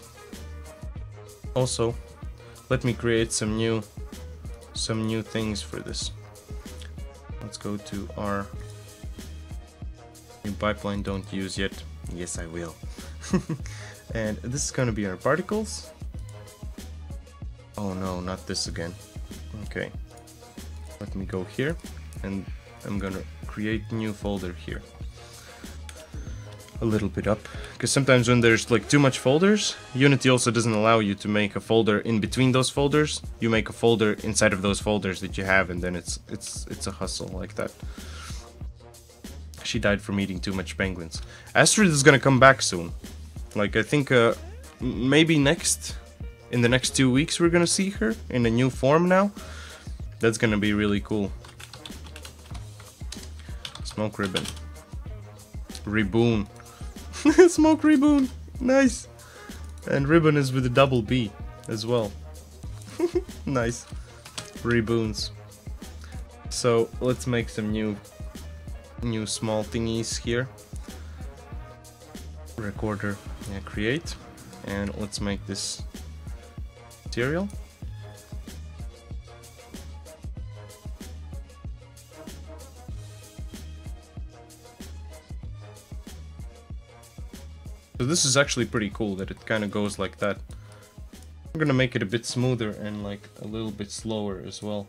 Also, let me create some new things for this. Let's go to our new pipeline, don't use yet. Yes, I will. And this is gonna be our particles. Oh no, not this again. Okay. Let me go here, and I'm gonna create a new folder here. A little bit up, because sometimes when there's like too much folders, Unity also doesn't allow you to make a folder in between those folders. You make a folder inside of those folders that you have, and then it's a hustle like that. She died from eating too much penguins. Astrid is gonna come back soon. Like I think maybe in the next 2 weeks we're gonna see her in a new form now. That's gonna be really cool. Smoke ribbon. Reboon. Smoke reboon. Nice. And ribbon is with a double B as well. Nice. Reboons. So let's make some new small thingies here. Recorder, yeah, create, and let's make this material. So this is actually pretty cool that it kind of goes like that. I'm gonna make it a bit smoother and like a little bit slower as well.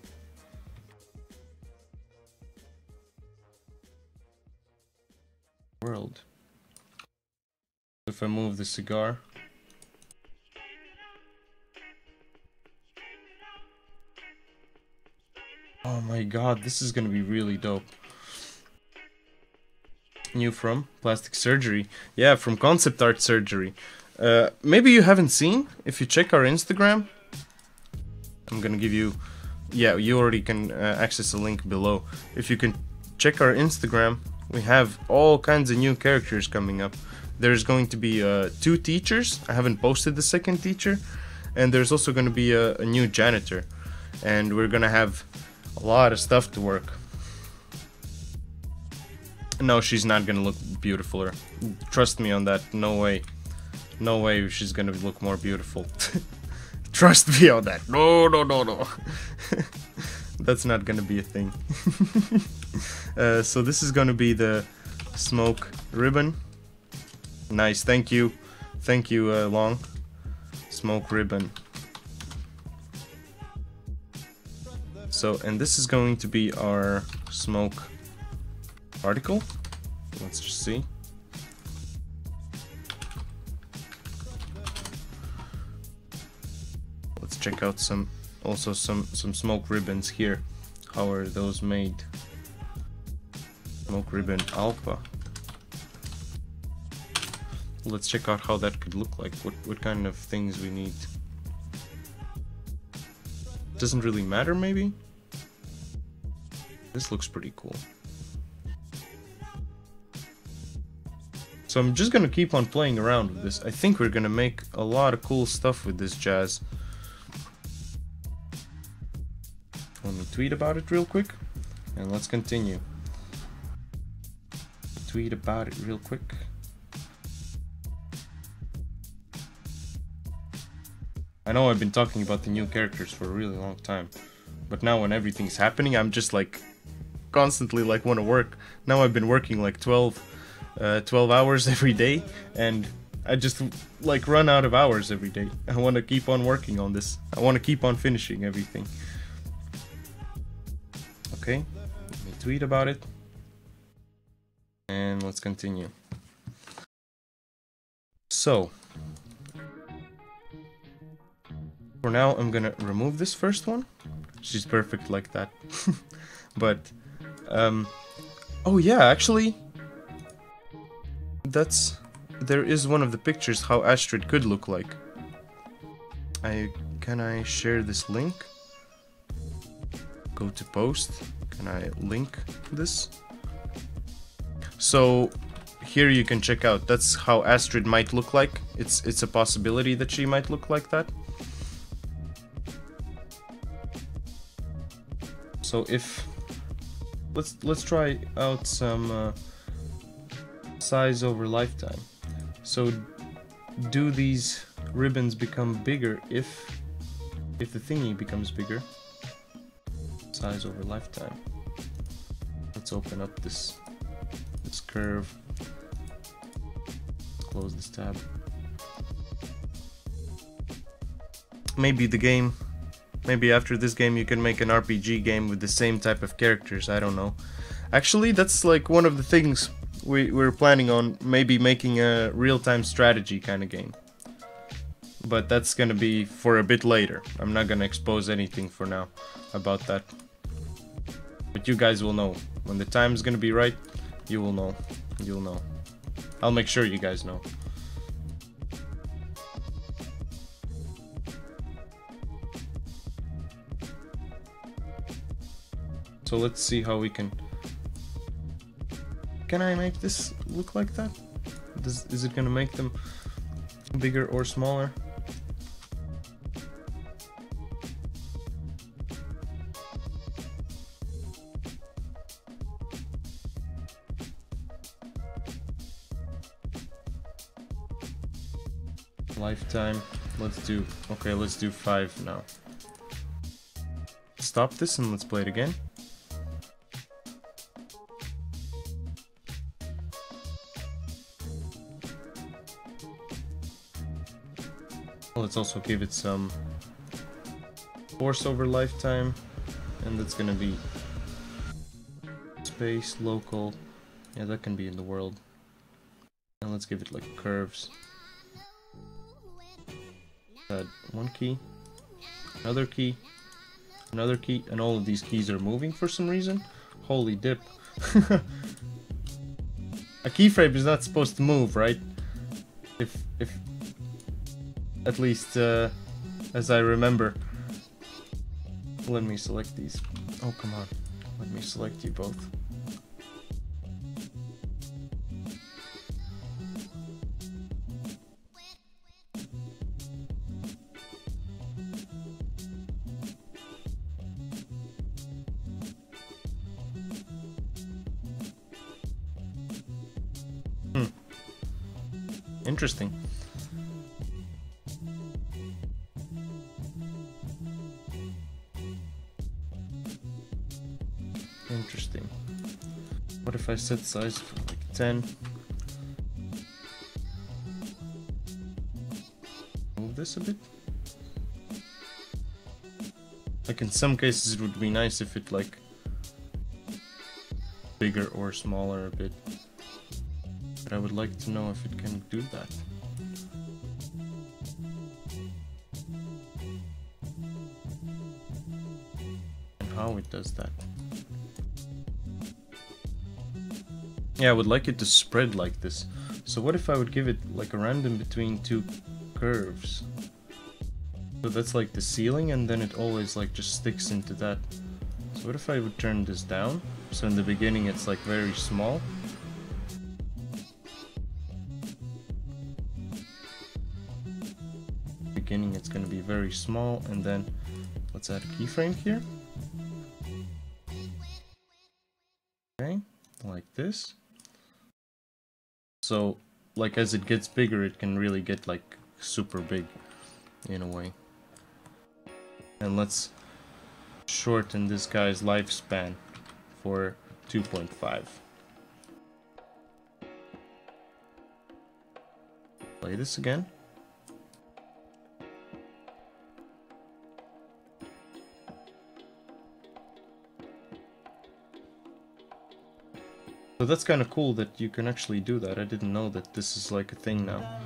World. If I move the cigar. Oh my god, this is gonna be really dope. New from plastic surgery. Yeah, from concept art surgery. Maybe you haven't seen. If you check our Instagram, I'm gonna give you. Yeah, you already can access a link below. If you can check our Instagram, we have all kinds of new characters coming up. There's going to be 2 teachers. I haven't posted the second teacher. And there's also going to be a new janitor. And we're going to have a lot of stuff to work. No, she's not going to look beautifuler. Trust me on that. No way. No way she's going to look more beautiful. Trust me on that. No, no, no, no. That's not going to be a thing. So this is going to be the smoke ribbon. Nice, thank you. Thank you, Long. Smoke ribbon. So, and this is going to be our smoke particle. Let's just see. Let's check out some smoke ribbons here. How are those made? Smoke ribbon alpha. Let's check out how that could look like. What kind of things we need. Doesn't really matter, maybe? This looks pretty cool. So I'm just gonna keep on playing around with this. I think we're gonna make a lot of cool stuff with this jazz. Let me tweet about it real quick, and let's continue. Tweet about it real quick. I know I've been talking about the new characters for a really long time, but now when everything's happening, I'm just like constantly like want to work. Now I've been working like 12 12 hours every day, and I just like run out of hours every day. I want to keep on working on this. I want to keep on finishing everything. Okay, let me tweet about it. And let's continue. So, for now I'm gonna remove this first one. She's perfect like that. But, oh yeah, actually, there is one of the pictures how Astrid could look like. Can I share this link? Go to post. Can I link this? So here you can check out. That's how Astrid might look like. It's a possibility that she might look like that. So if let's try out some size over lifetime. So do these ribbons become bigger if the thingy becomes bigger? Size over lifetime. Let's open up this curve. Let's close this tab. Maybe after this game you can make an RPG game with the same type of characters, I don't know. Actually, that's like one of the things we're planning on, maybe making a real-time strategy kind of game. But that's gonna be for a bit later. I'm not gonna expose anything for now about that. But you guys will know. When the time's gonna be right, you will know. You'll know. I'll make sure you guys know. So let's see how we can... Can I make this look like that? Is it gonna make them bigger or smaller? Lifetime. Let's do 5 now. Stop this and let's play it again. Let's also give it some force over lifetime, and that's gonna be space, local. Yeah, that can be in the world. And let's give it like curves. Add one key, another key, another key, and all of these keys are moving for some reason. Holy dip. A keyframe is not supposed to move, right? If at least as I remember. Let me select these. Oh, come on. Let me select you both. Interesting. Interesting. What if I set size for like 10? Move this a bit. Like in some cases it would be nice if it like bigger or smaller a bit. But I would like to know if it can do that. And how it does that. Yeah, I would like it to spread like this. So what if I would give it like a random between two curves? So that's like the ceiling, and then it always like just sticks into that. So what if I would turn this down? So in the beginning it's like very small. Beginning it's going to be very small, and then let's add a keyframe here. Okay, like this. So like as it gets bigger it can really get like super big in a way. And let's shorten this guy's lifespan for 2.5. Play this again. So that's kind of cool that you can actually do that. I didn't know that this is like a thing now.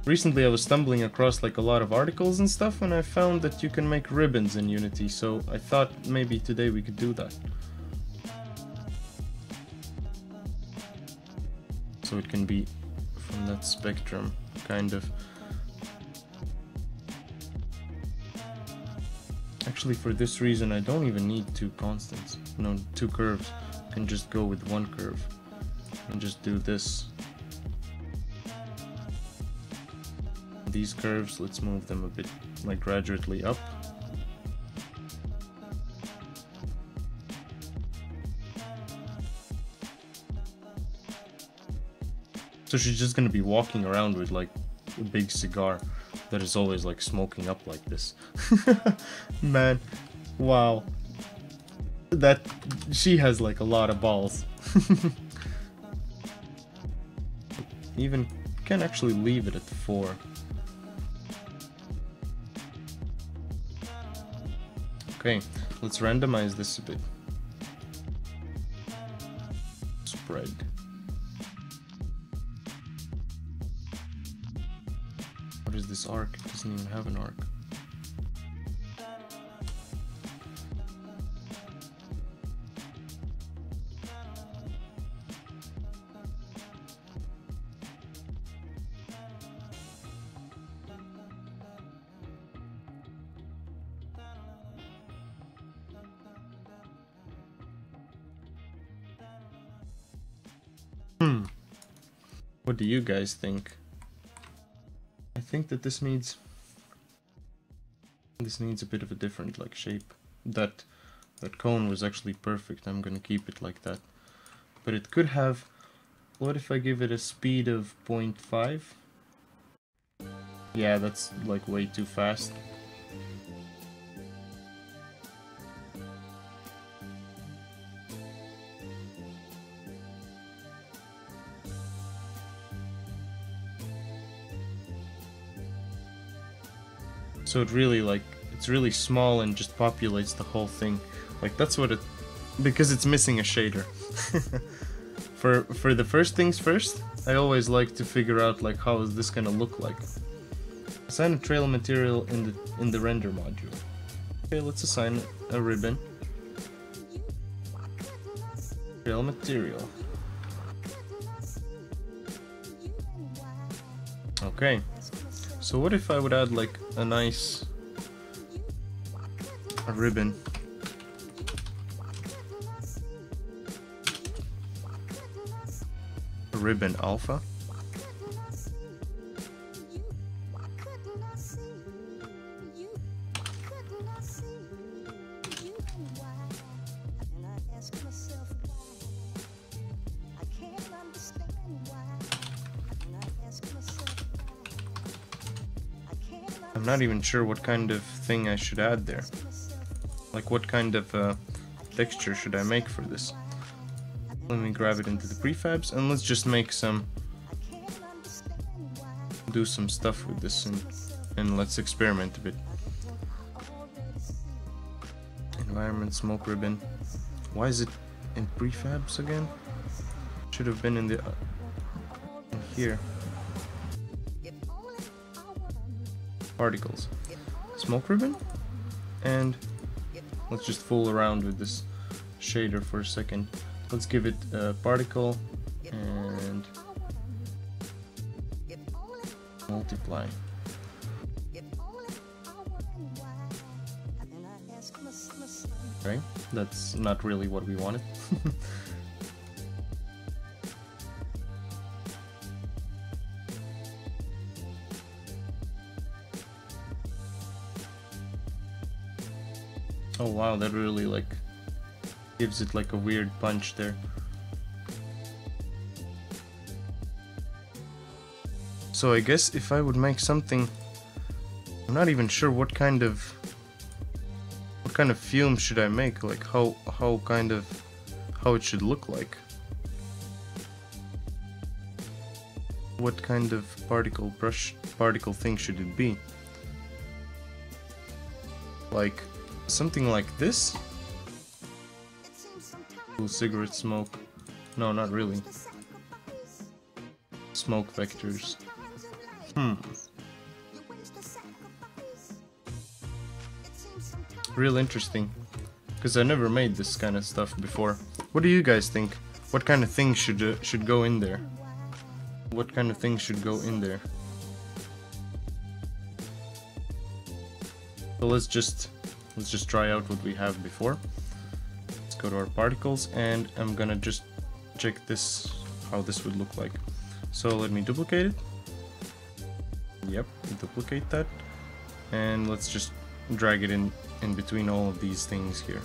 Recently I was stumbling across like a lot of articles and stuff, and I found that you can make ribbons in Unity, so I thought maybe today we could do that. So it can be from that spectrum, kind of. Actually, for this reason I don't even need two constants, no, two curves. I can just go with one curve and just do this. These curves, let's move them a bit, like gradually up. So she's just gonna be walking around with like a big cigar that is always like smoking up like this. Man, wow. That she has like a lot of balls. Even can actually leave it at 4. Okay, let's randomize this a bit. Spread. What is this arc? It doesn't even have an arc. What do you guys think? I think that this needs a bit of a different like shape. That cone was actually perfect. I'm gonna keep it like that. But it could have, what if I give it a speed of 0.5? Yeah, that's like way too fast. So it really like, it's really small and just populates the whole thing. Like that's what it, because it's missing a shader. For the first things first, I always like to figure out like how is this gonna look like. Assign a trail material in the render module. Okay, let's assign a ribbon. Trail material. Okay. So what if I would add like a nice ribbon? A ribbon alpha. I'm not even sure what kind of thing I should add there. Like what kind of texture should I make for this? Let me grab it into the prefabs and let's just make some, do some stuff with this and let's experiment a bit. Environment, smoke ribbon. Why is it in prefabs again? Should have been in the in here. Particles. Smoke ribbon, and let's just fool around with this shader for a second. Let's give it a particle and multiply. Okay, that's not really what we wanted. Oh wow, that really like gives it like a weird punch there. So I guess if I would make something, I'm not even sure what kind of fume should I make, like how it should look like. what kind of particle thing should it be? Like something like this? Ooh, cigarette smoke. No, not really. Smoke vectors. Real interesting. Because I never made this kind of stuff before. What do you guys think? What kind of things should go in there? What kind of things should go in there? So let's just try out what we have before. Let's go to our particles, and I'm gonna just check this, how this would look like. So let me duplicate it. Yep, duplicate that, and let's just drag it in between all of these things here.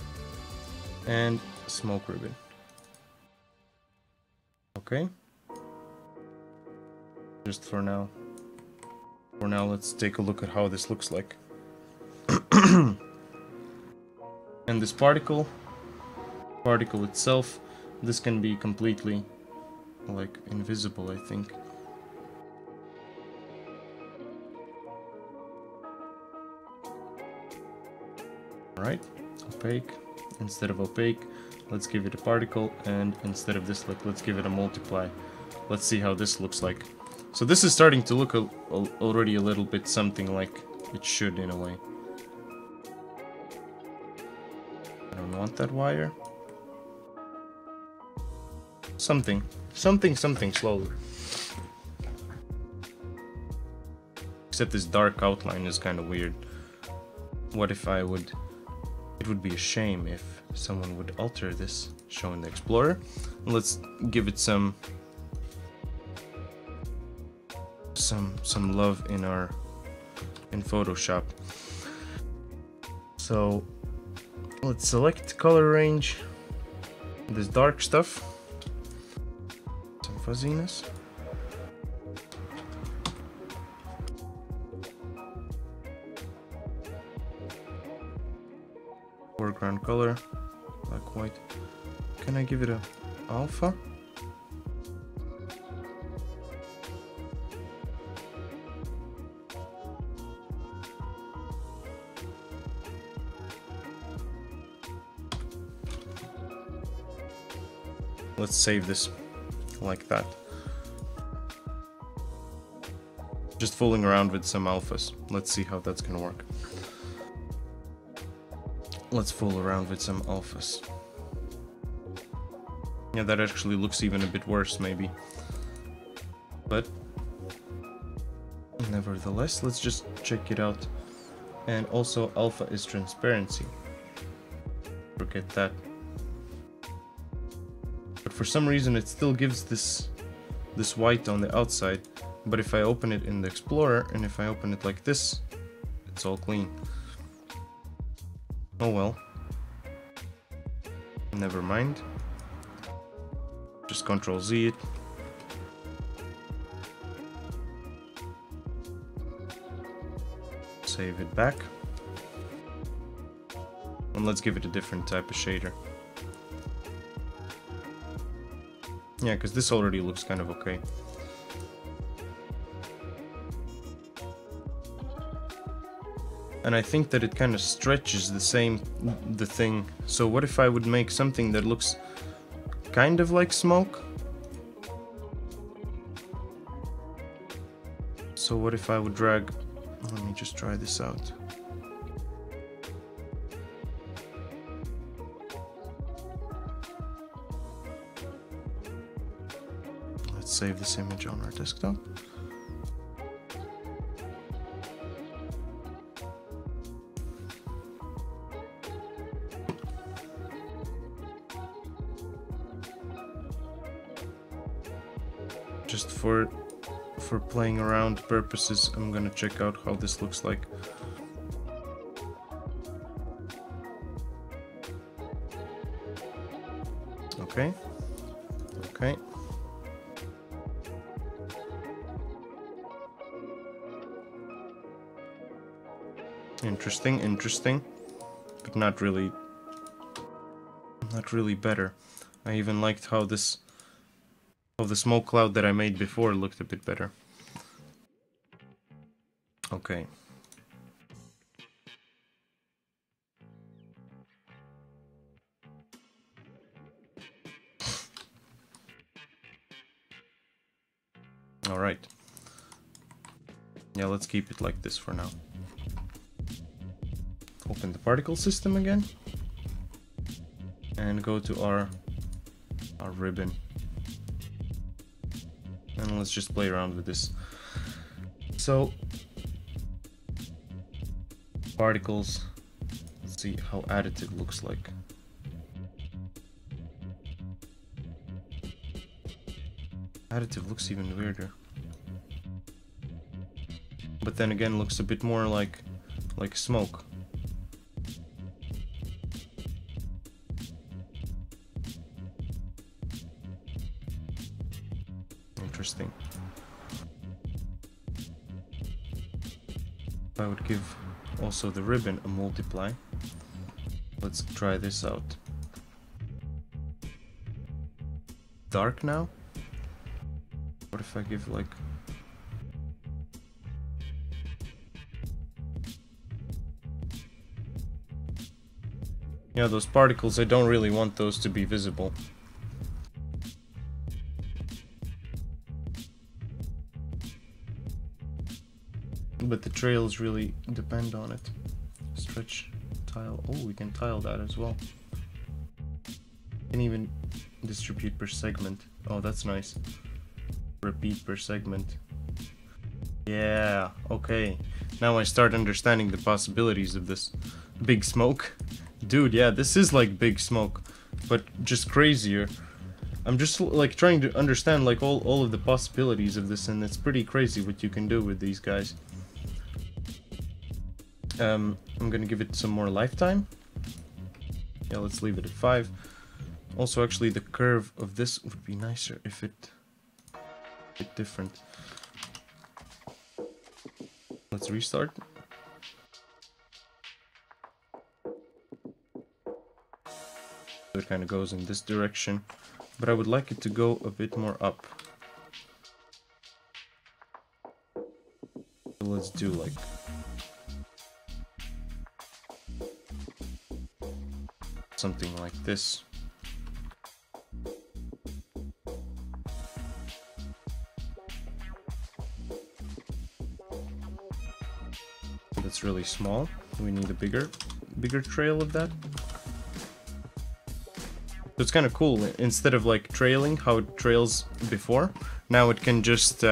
And smoke ribbon. Okay. Just for now. For now, let's take a look at how this looks like. And this particle itself, this can be completely like invisible, I think. Alright, opaque. Instead of opaque, let's give it a particle, and instead of this, let's give it a multiply. Let's see how this looks like. So this is starting to look already a little bit something like it should in a way. I don't want that wire. Something slowly. Except this dark outline is kind of weird. What if I would... It would be a shame if someone would alter this, showing the Explorer. Let's give it some love in Photoshop. So let's select color range, this dark stuff, some fuzziness. Foreground color, black, white. Can I give it a alpha? Let's save this like that. Just fooling around with some alphas. Let's see how that's gonna work. Let's fool around with some alphas. Yeah, that actually looks even a bit worse, maybe. But nevertheless, let's just check it out. And also, alpha is transparency. Forget that. But for some reason, it still gives this white on the outside. But if I open it in the Explorer, and if I open it like this, it's all clean. Oh well. Never mind. Just Ctrl Z it. Save it back. And let's give it a different type of shader. Yeah, because this already looks kind of okay. And I think that it kind of stretches the thing. So what if I would make something that looks kind of like smoke? So what if I would drag... Let me just try this out. Let's save this image on our desktop. Just for playing around purposes, I'm gonna check out how this looks like. Okay. Okay. Interesting, interesting, but not really better. I even liked how how the smoke cloud that I made before looked a bit better. Okay. Alright. Yeah, let's keep it like this for now. Open the particle system again. And go to our ribbon. And let's just play around with this. So, particles. Let's see how additive looks like. Additive looks even weirder. But then again looks a bit more like smoke. Interesting. I would give also the ribbon a multiply. Let's try this out. Dark now? What if I give like... Yeah, those particles, I don't really want those to be visible. But the trails really depend on it. Stretch, tile. Oh, we can tile that as well. Can even distribute per segment. Oh, that's nice. Repeat per segment. Yeah, okay. Now I start understanding the possibilities of this. Big smoke. Dude, yeah, this is like big smoke, but just crazier. I'm just like trying to understand like all of the possibilities of this, and it's pretty crazy what you can do with these guys. I'm gonna give it some more lifetime. Yeah, let's leave it at 5. Also, actually, the curve of this would be nicer if it different. Let's restart. It kind of goes in this direction, but I would like it to go a bit more up. So let's do like something like this. That's really small. We need a bigger trail of that. So it's kind of cool. Instead of like trailing how it trails before, now it can just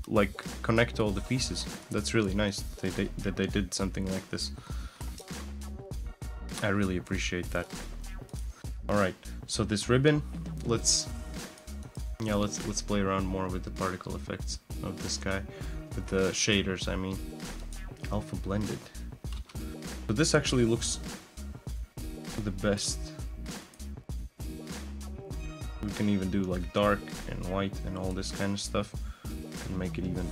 like connect all the pieces. That's really nice that they did something like this. I really appreciate that. All right, so this ribbon, let's play around more with the particle effects of this guy, with the shaders. I mean, alpha blended. But this actually looks the best. We can even do like dark and white and all this kind of stuff and make it even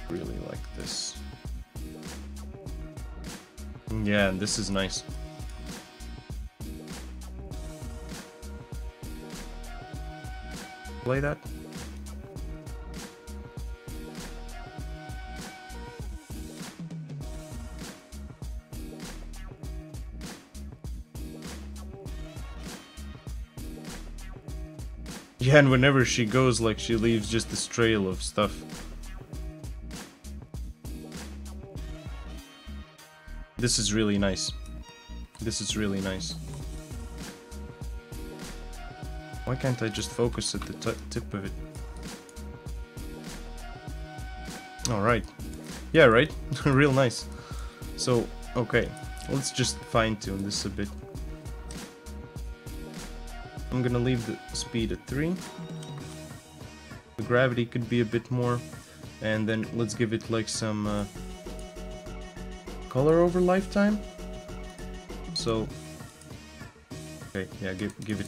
really like this. Yeah, this is nice. Play that. Yeah, and whenever she goes, like, she leaves just this trail of stuff. This is really nice. This is really nice. Why can't I just focus at the tip of it? Alright. Yeah, right? Real nice. So, okay. Let's just fine-tune this a bit. I'm gonna leave the speed at 3. The gravity could be a bit more. And then let's give it like some color over lifetime. So, okay, yeah, give it,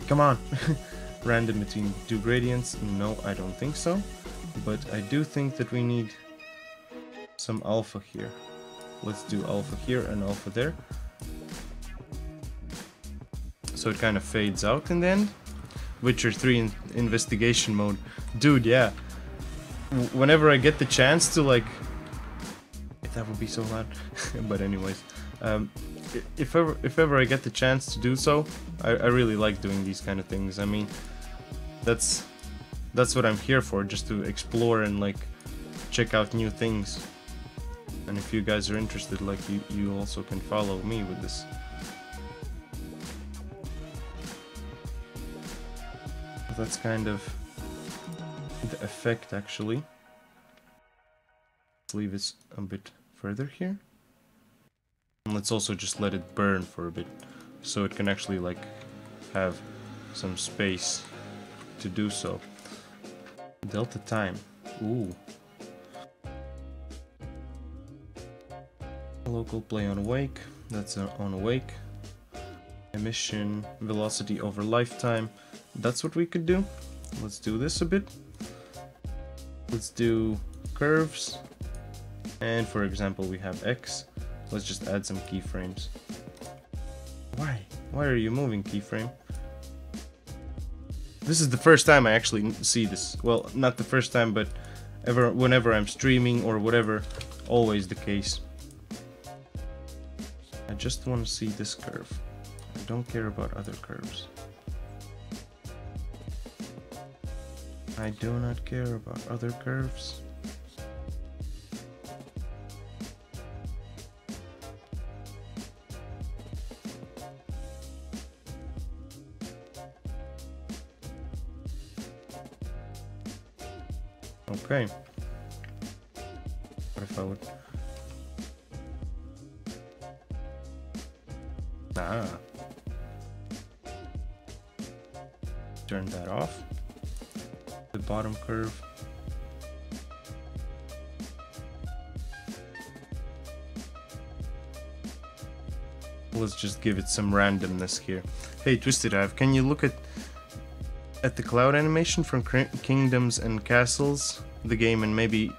come on. Random between 2 gradients. No, I don't think so. But I do think that we need some alpha here. Let's do alpha here and alpha there. so it kind of fades out in the end. Witcher 3 in investigation mode. Dude, yeah. Whenever I get the chance to, like... That would be so loud. But anyways. If ever I get the chance to do so, I really like doing these kind of things. I mean, that's what I'm here for, just to explore and, like, check out new things. And if you guys are interested, like, you also can follow me with this. That's kind of the effect, actually. Let's leave it a bit further here. And let's also just let it burn for a bit, so it can actually, like, have some space to do so. Delta time. Ooh. Local play on awake. That's on awake. Emission velocity over lifetime. That's what we could do. Let's do this a bit. Let's do curves. And for example, we have X. Let's just add some keyframes. Why? Why are you moving, keyframe? This is the first time I actually see this. Well, not the first time, but whenever I'm streaming or whatever, always the case. I just want to see this curve. I don't care about other curves. I do not care about other curves. Okay. What if I would... Turn that off. The bottom curve. Let's just give it some randomness here. Hey, Twisted Hive, can you look at the cloud animation from Kingdoms and Castles, the game, and maybe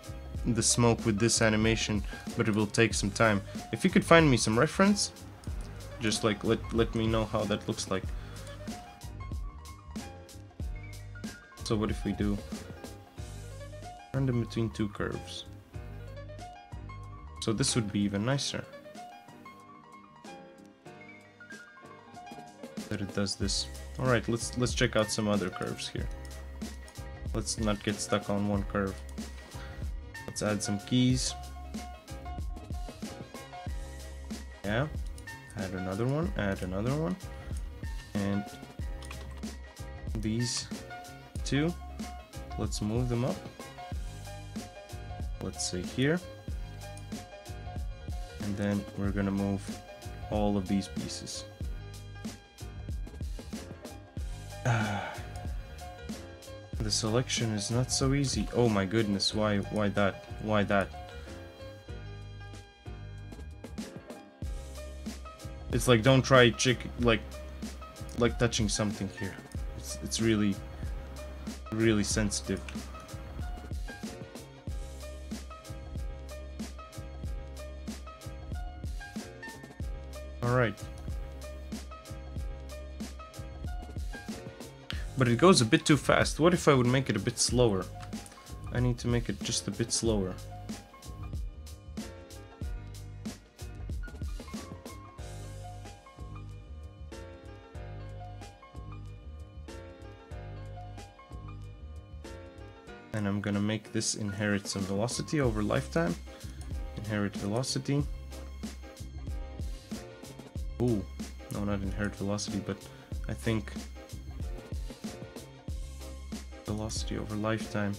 the smoke with this animation, but it will take some time. If you could find me some reference, just like let me know how that looks like. So what if we do random between two curves? So this would be even nicer. That it does this. Alright, let's check out some other curves here. Let's not get stuck on one curve. Let's add some keys. Yeah. Add another one, and these two, let's move them up. Let's say here, and then we're gonna move all of these pieces. The selection is not so easy. Oh my goodness, why that? Why that? It's like, don't try like touching something here. It's really sensitive. All right. But it goes a bit too fast. What if I would make it a bit slower? I need to make it just a bit slower. And I'm gonna make this inherit some velocity over lifetime. Inherit velocity. Ooh, no, not inherit velocity, but I think velocity over lifetime.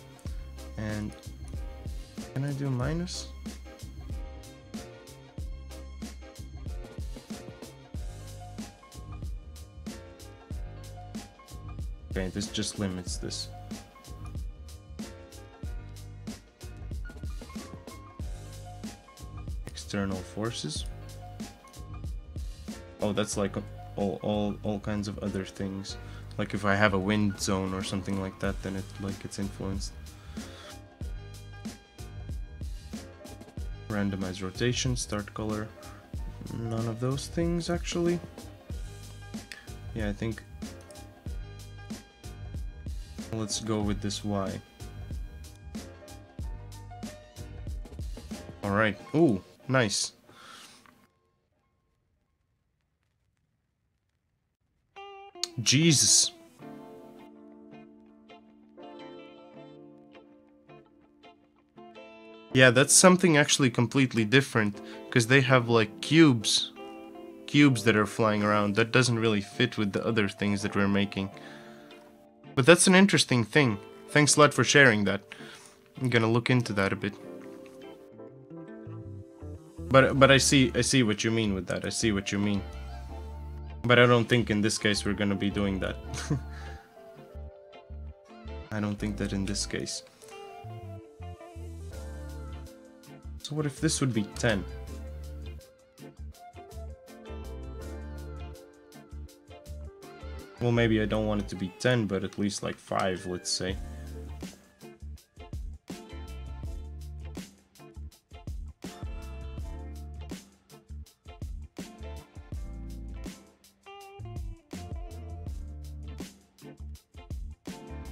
And can I do minus? Okay, this just limits this. External forces. Oh, that's like all kinds of other things. Like if I have a wind zone or something like that, then it's influenced. Randomize rotation, start color. None of those things actually. Yeah, I think... Let's go with this Y. Alright. Ooh, nice. Jesus. Yeah, that's something actually completely different, because they have like cubes that are flying around. That doesn't really fit with the other things that we're making. But that's an interesting thing. Thanks a lot for sharing that. I'm gonna look into that a bit. But I see what you mean with that. I see what you mean. But I don't think in this case we're gonna be doing that. I don't think that in this case. So what if this would be 10? Well, maybe I don't want it to be 10, but at least like 5, let's say.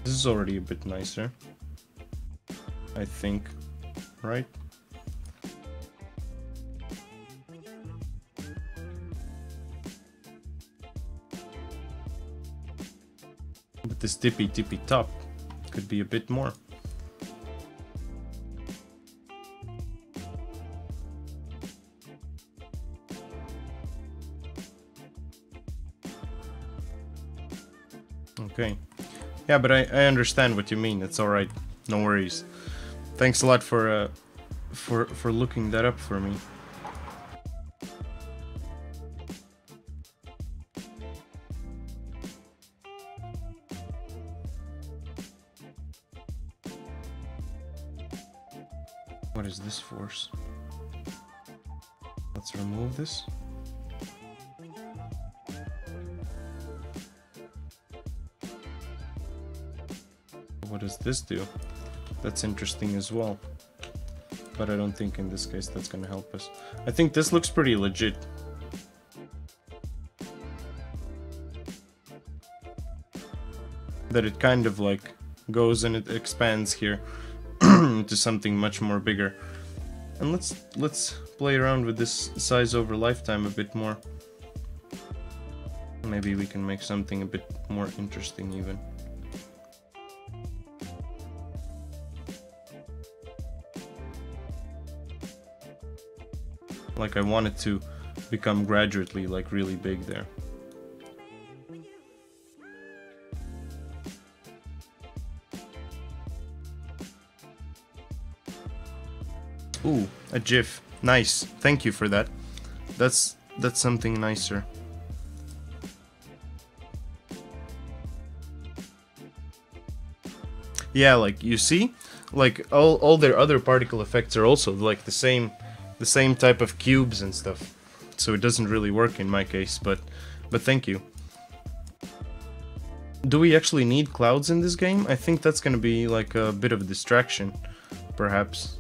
This is already a bit nicer, I think, right? But this tippy top could be a bit more. Okay. Yeah, but I understand what you mean. It's all right. No worries. Thanks a lot for looking that up for me. What is this force? Let's remove this. What does this do? That's interesting as well. But I don't think in this case that's gonna help us. I think this looks pretty legit. That it kind of like goes and it expands here into something much more bigger. And let's play around with this size over lifetime a bit more. Maybe we can make something a bit more interesting even. Like I want it to become gradually like really big there. Ooh, a GIF. Nice. Thank you for that. That's something nicer. Yeah, like you see, like all their other particle effects are also like the same type of cubes and stuff. So it doesn't really work in my case, but thank you. Do we actually need clouds in this game? I think that's gonna be like a bit of a distraction, perhaps.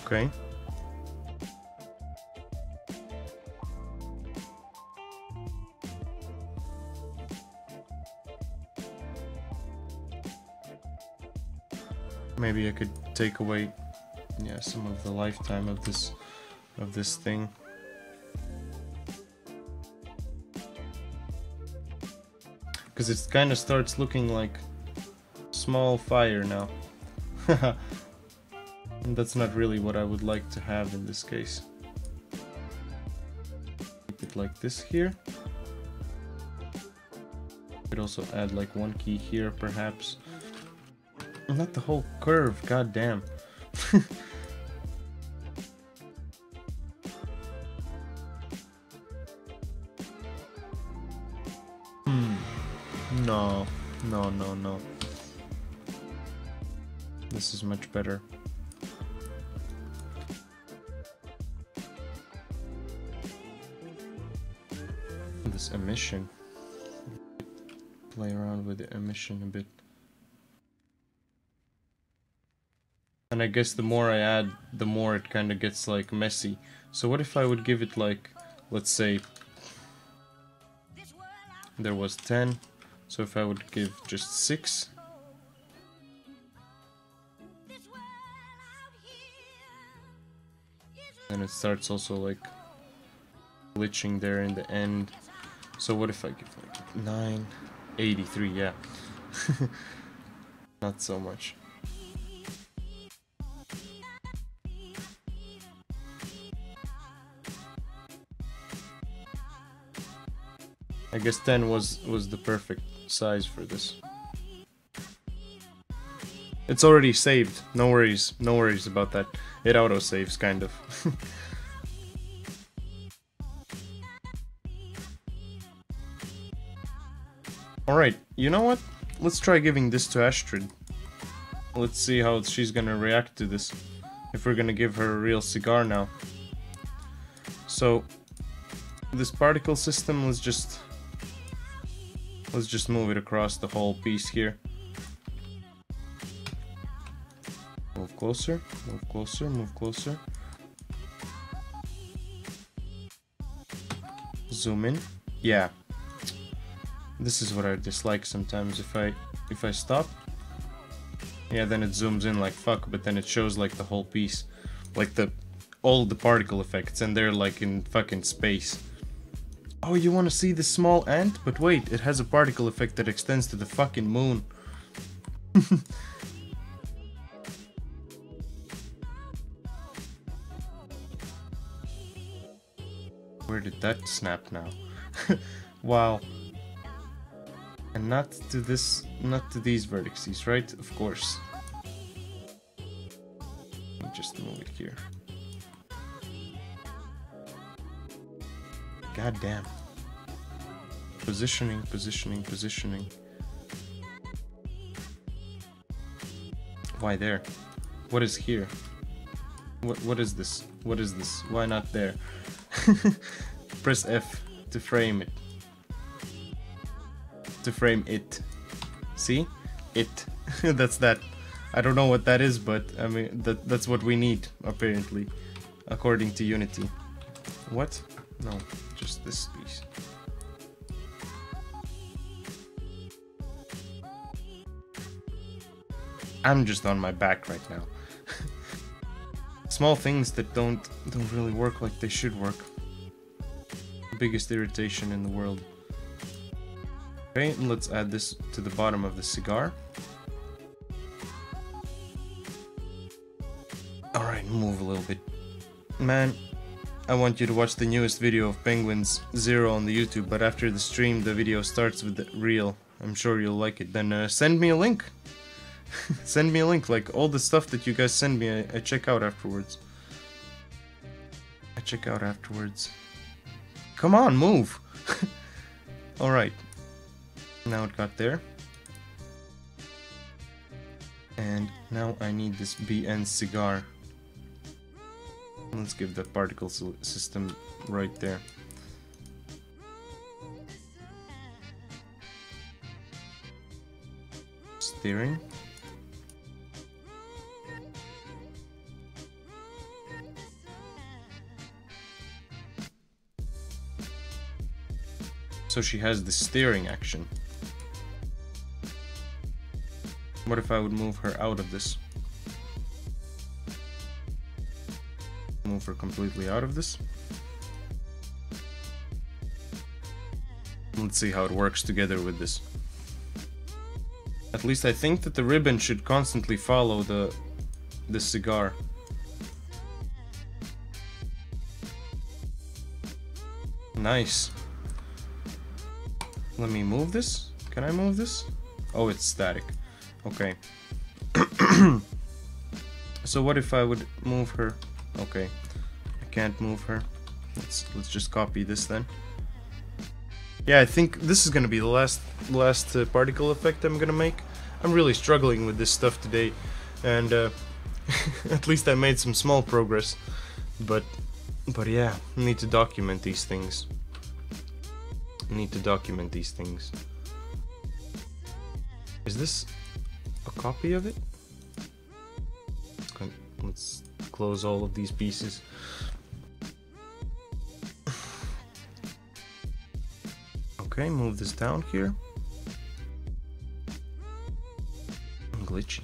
Okay. Maybe I could take away, yeah, some of the lifetime of this thing. Because it kind of starts looking like small fire now. And that's not really what I would like to have in this case. Keep it like this here. Could also add like one key here, perhaps. Not the whole curve, god damn. No. This is much better. This emission. Play around with the emission a bit. And I guess the more I add, the more it kind of gets like messy. So what if I would give it like, let's say, there was 10. So if I would give just 6. And it starts also like glitching there in the end. So what if I give like 9, 83, yeah. Not so much. I guess 10 was the perfect size for this. It's already saved. No worries about that. It auto saves kind of. Alright, you know what? Let's try giving this to Astrid. Let's see how she's gonna react to this. If we're gonna give her a real cigar now. So, this particle system, let's just move it across the whole piece here. Move closer, move closer, move closer. Zoom in. Yeah. This is what I dislike sometimes. If I stop, yeah, then it zooms in like fuck, but then it shows like the whole piece. Like all the particle effects, and they're like in fucking space. Oh, you wanna see the small ant? But wait, it has a particle effect that extends to the fucking moon. Where did that snap now? Wow. And not to these vertices, right? Of course. Let me just move it here. God damn. Positioning, positioning, positioning. Why there? What is here? What is this? What is this? Why not there? Press F to frame it. To frame it. See? It. That's that. I don't know what that is, but I mean that's what we need, apparently. According to Unity. What? No, just this piece. I'm just on my back right now. Small things that don't really work like they should work. The biggest irritation in the world. Okay, and let's add this to the bottom of the cigar. Alright, move a little bit. Man, I want you to watch the newest video of Penguins Zero on the YouTube, but after the stream the video starts with the reel. I'm sure you'll like it. Then send me a link. Send me a link, like all the stuff that you guys send me, I check out afterwards. I check out afterwards. Come on, move! Alright. Now it got there. And now I need this BN cigar. Let's give the particle system right there. Steering. So she has the steering action. What if I would move her out of this? Move her completely out of this. Let's see how it works together with this. At least I think that the ribbon should constantly follow the cigar. Nice. Let me move this. Can I move this? Oh, it's static. Okay. So what if I would move her? Okay. I can't move her. Let's just copy this then. Yeah, I think this is gonna be the last particle effect I'm gonna make. I'm really struggling with this stuff today, and at least I made some small progress. But yeah, I need to document these things. I need to document these things. Is this a copy of it? Let's close all of these pieces. Okay, move this down here. Glitchy.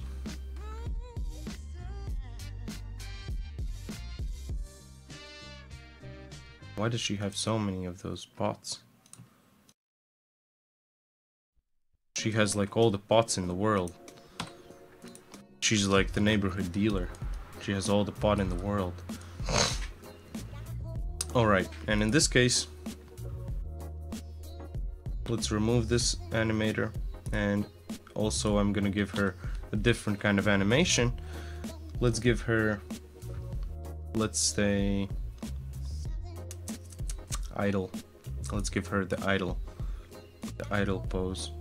Why does she have so many of those pots? She has like all the pots in the world. She's like the neighborhood dealer. She has all the pot in the world. Alright, and in this case, let's remove this animator, and also I'm gonna give her a different kind of animation. Let's give her, let's say, idle. Let's give her the idle pose.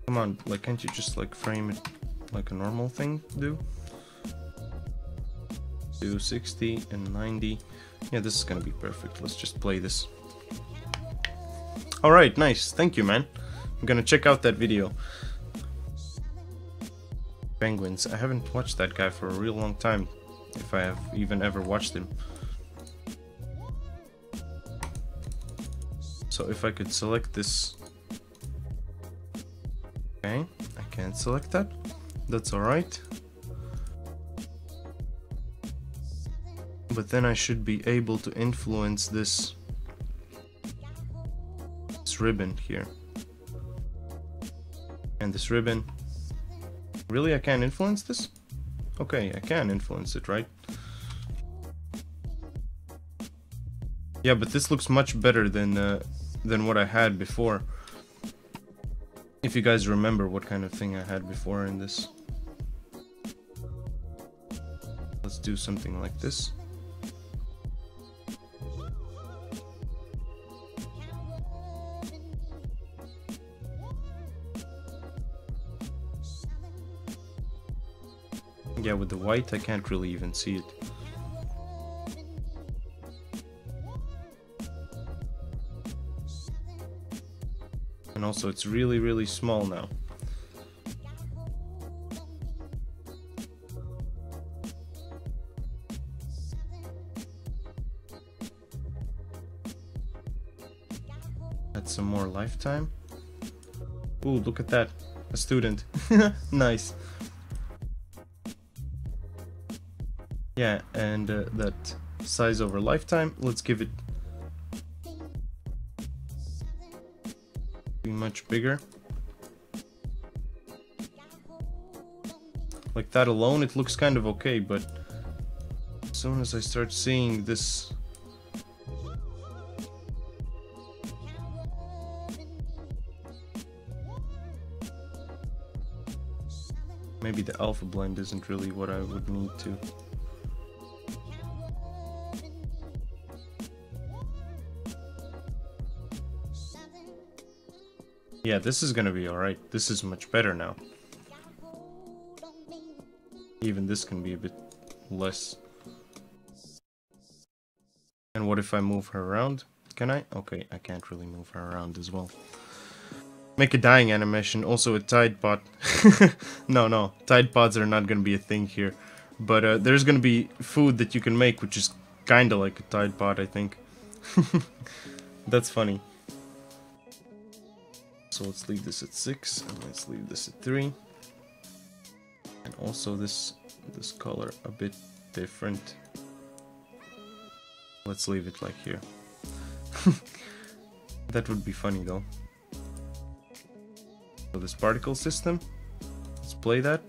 Come on, like, can't you just like frame it like a normal thing do? Do 60 and 90. Yeah, this is gonna be perfect. Let's just play this. Alright, nice. Thank you, man. I'm gonna check out that video. Penguins. I haven't watched that guy for a real long time, if I have even ever watched him. So if I could select this. Okay, I can't select that. That's alright. But then I should be able to influence this ribbon here. And this ribbon. Really, I can't influence this? Okay, I can influence it, right? Yeah, but this looks much better than what I had before. If you guys remember what kind of thing I had before in this. Let's do something like this. Yeah, with the white I can't really even see it. And also it's really, really small now. Add some more lifetime. Ooh, look at that. A student. Nice. Yeah, and that size over lifetime, let's give it be much bigger. Like that alone, it looks kind of okay, but as soon as I start seeing this maybe the alpha blend isn't really what I would need to. Yeah, this is gonna be alright. This is much better now. Even this can be a bit less. And what if I move her around? Can I? Okay, I can't really move her around as well. Make a dying animation, also a Tide Pod. No, Tide Pods are not gonna be a thing here. But there's gonna be food that you can make, which is kinda like a Tide Pod, I think. That's funny. So let's leave this at 6, and let's leave this at 3. And also this color a bit different. Let's leave it like here. That would be funny though. So this particle system, let's play that.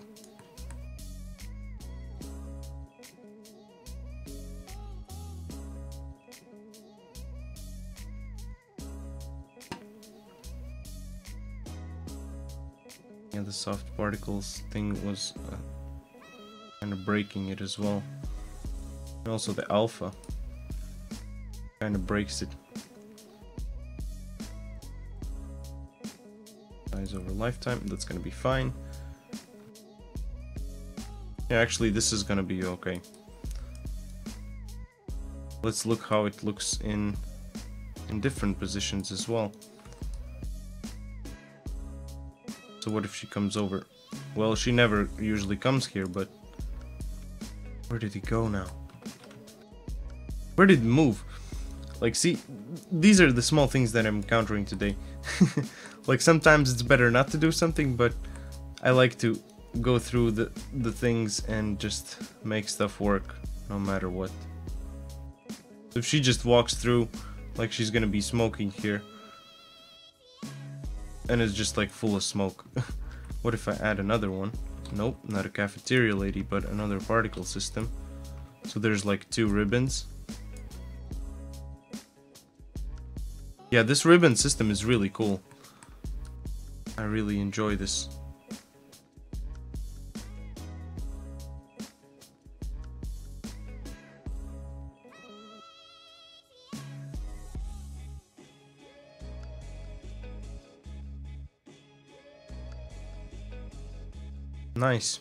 Yeah, the soft particles thing was kind of breaking it as well. And also the alpha kind of breaks it. Size over lifetime, that's gonna be fine. Yeah, actually this is gonna be okay. Let's look how it looks in different positions as well. So what if she comes over? Well, she never usually comes here, but where did he go now? Where did he move? Like, see, these are the small things that I'm encountering today. Like, sometimes it's better not to do something, but I like to go through the things and just make stuff work no matter what. If she just walks through like she's gonna be smoking here and it's just like full of smoke. What if I add another one? Nope, not a cafeteria lady, but another particle system. So there's like 2 ribbons. Yeah, this ribbon system is really cool. I really enjoy this. Nice.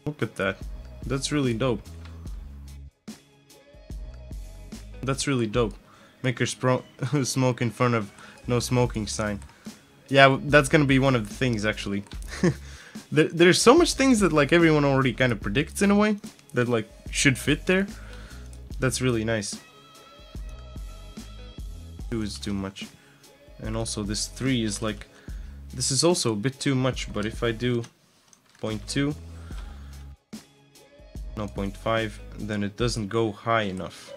Look at that. That's really dope. That's really dope. Make her smoke in front of no smoking sign. Yeah, that's gonna be one of the things actually. There's so much things that like everyone already kind of predicts in a way that like should fit there. That's really nice. 2 is too much. And also this 3 is like, this is also a bit too much, but if I do 0.2, no 0.5, then it doesn't go high enough.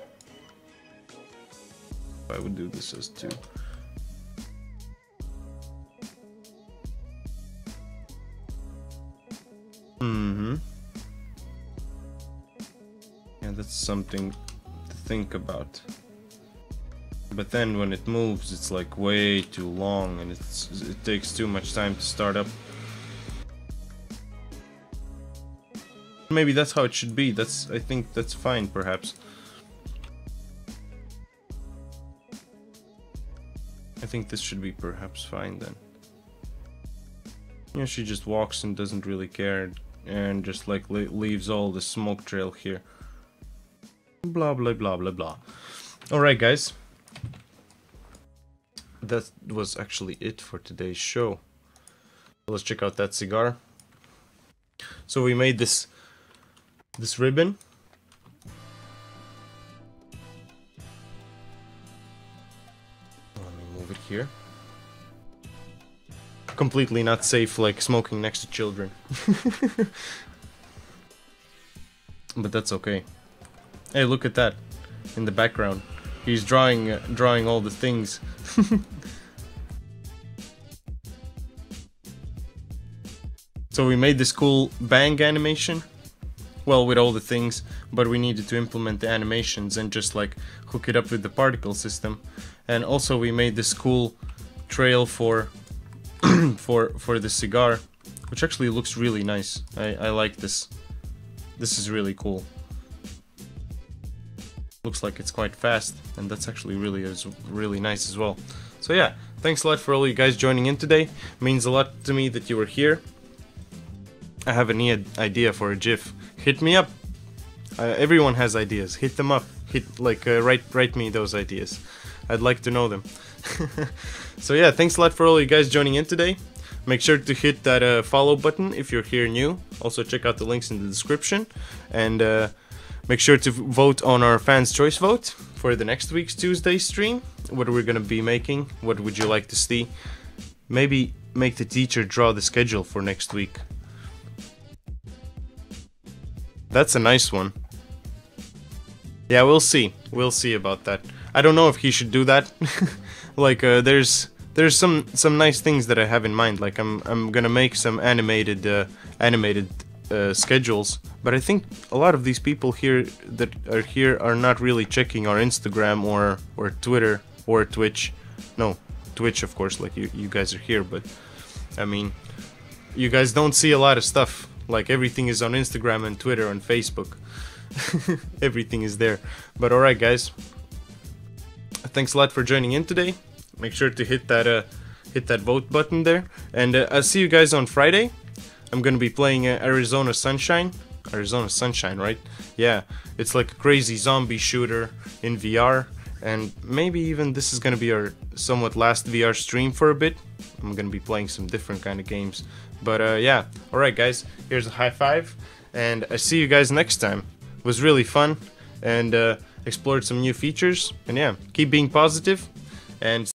I would do this as 2. Yeah, that's something to think about. But then when it moves, it's like way too long and it takes too much time to start up. Maybe that's how it should be. I think that's fine, perhaps. I think this should be perhaps fine then. Yeah, she just walks and doesn't really care and just like leaves all the smoke trail here. Blah blah blah blah blah. Alright guys. That was actually it for today's show. Let's check out that cigar. So we made this ribbon. Let me move it here. Completely not safe, like smoking next to children. But that's okay. Hey, look at that in the background. He's drawing all the things. So we made this cool bang animation. Well, with all the things, but we needed to implement the animations and just like hook it up with the particle system. And also we made this cool trail for for the cigar, which actually looks really nice. I like this. This is really cool. Looks like it's quite fast, and that's actually really nice as well. So yeah, thanks a lot for all you guys joining in today. It means a lot to me that you were here. I have an idea for a GIF. Hit me up. Everyone has ideas. Hit them up. Write me those ideas. I'd like to know them. So yeah, thanks a lot for all you guys joining in today. Make sure to hit that follow button if you're here new. Also check out the links in the description, and make sure to vote on our fans choice vote for the next week's Tuesday stream. What are we gonna be making? What would you like to see? Maybe make the teacher draw the schedule for next week. That's a nice one. Yeah, we'll see. We'll see about that. I don't know if he should do that. Like, there's some nice things that I have in mind. Like, I'm gonna make some animated schedules. But I think a lot of these people here that are here are not really checking our Instagram or Twitter or Twitch. No, Twitch of course. Like you guys are here, but I mean, you guys don't see a lot of stuff. Like everything is on Instagram and Twitter and Facebook. Everything is there. But alright guys, thanks a lot for joining in today. Make sure to hit that vote button there, and I'll see you guys on Friday. I'm gonna be playing Arizona Sunshine. Arizona Sunshine, right? Yeah, it's like a crazy zombie shooter in VR, and maybe even this is gonna be our somewhat last VR stream for a bit. I'm gonna be playing some different kind of games, but yeah. Alright guys, here's a high five, and I see you guys next time. It was really fun, and explored some new features, and yeah, keep being positive, and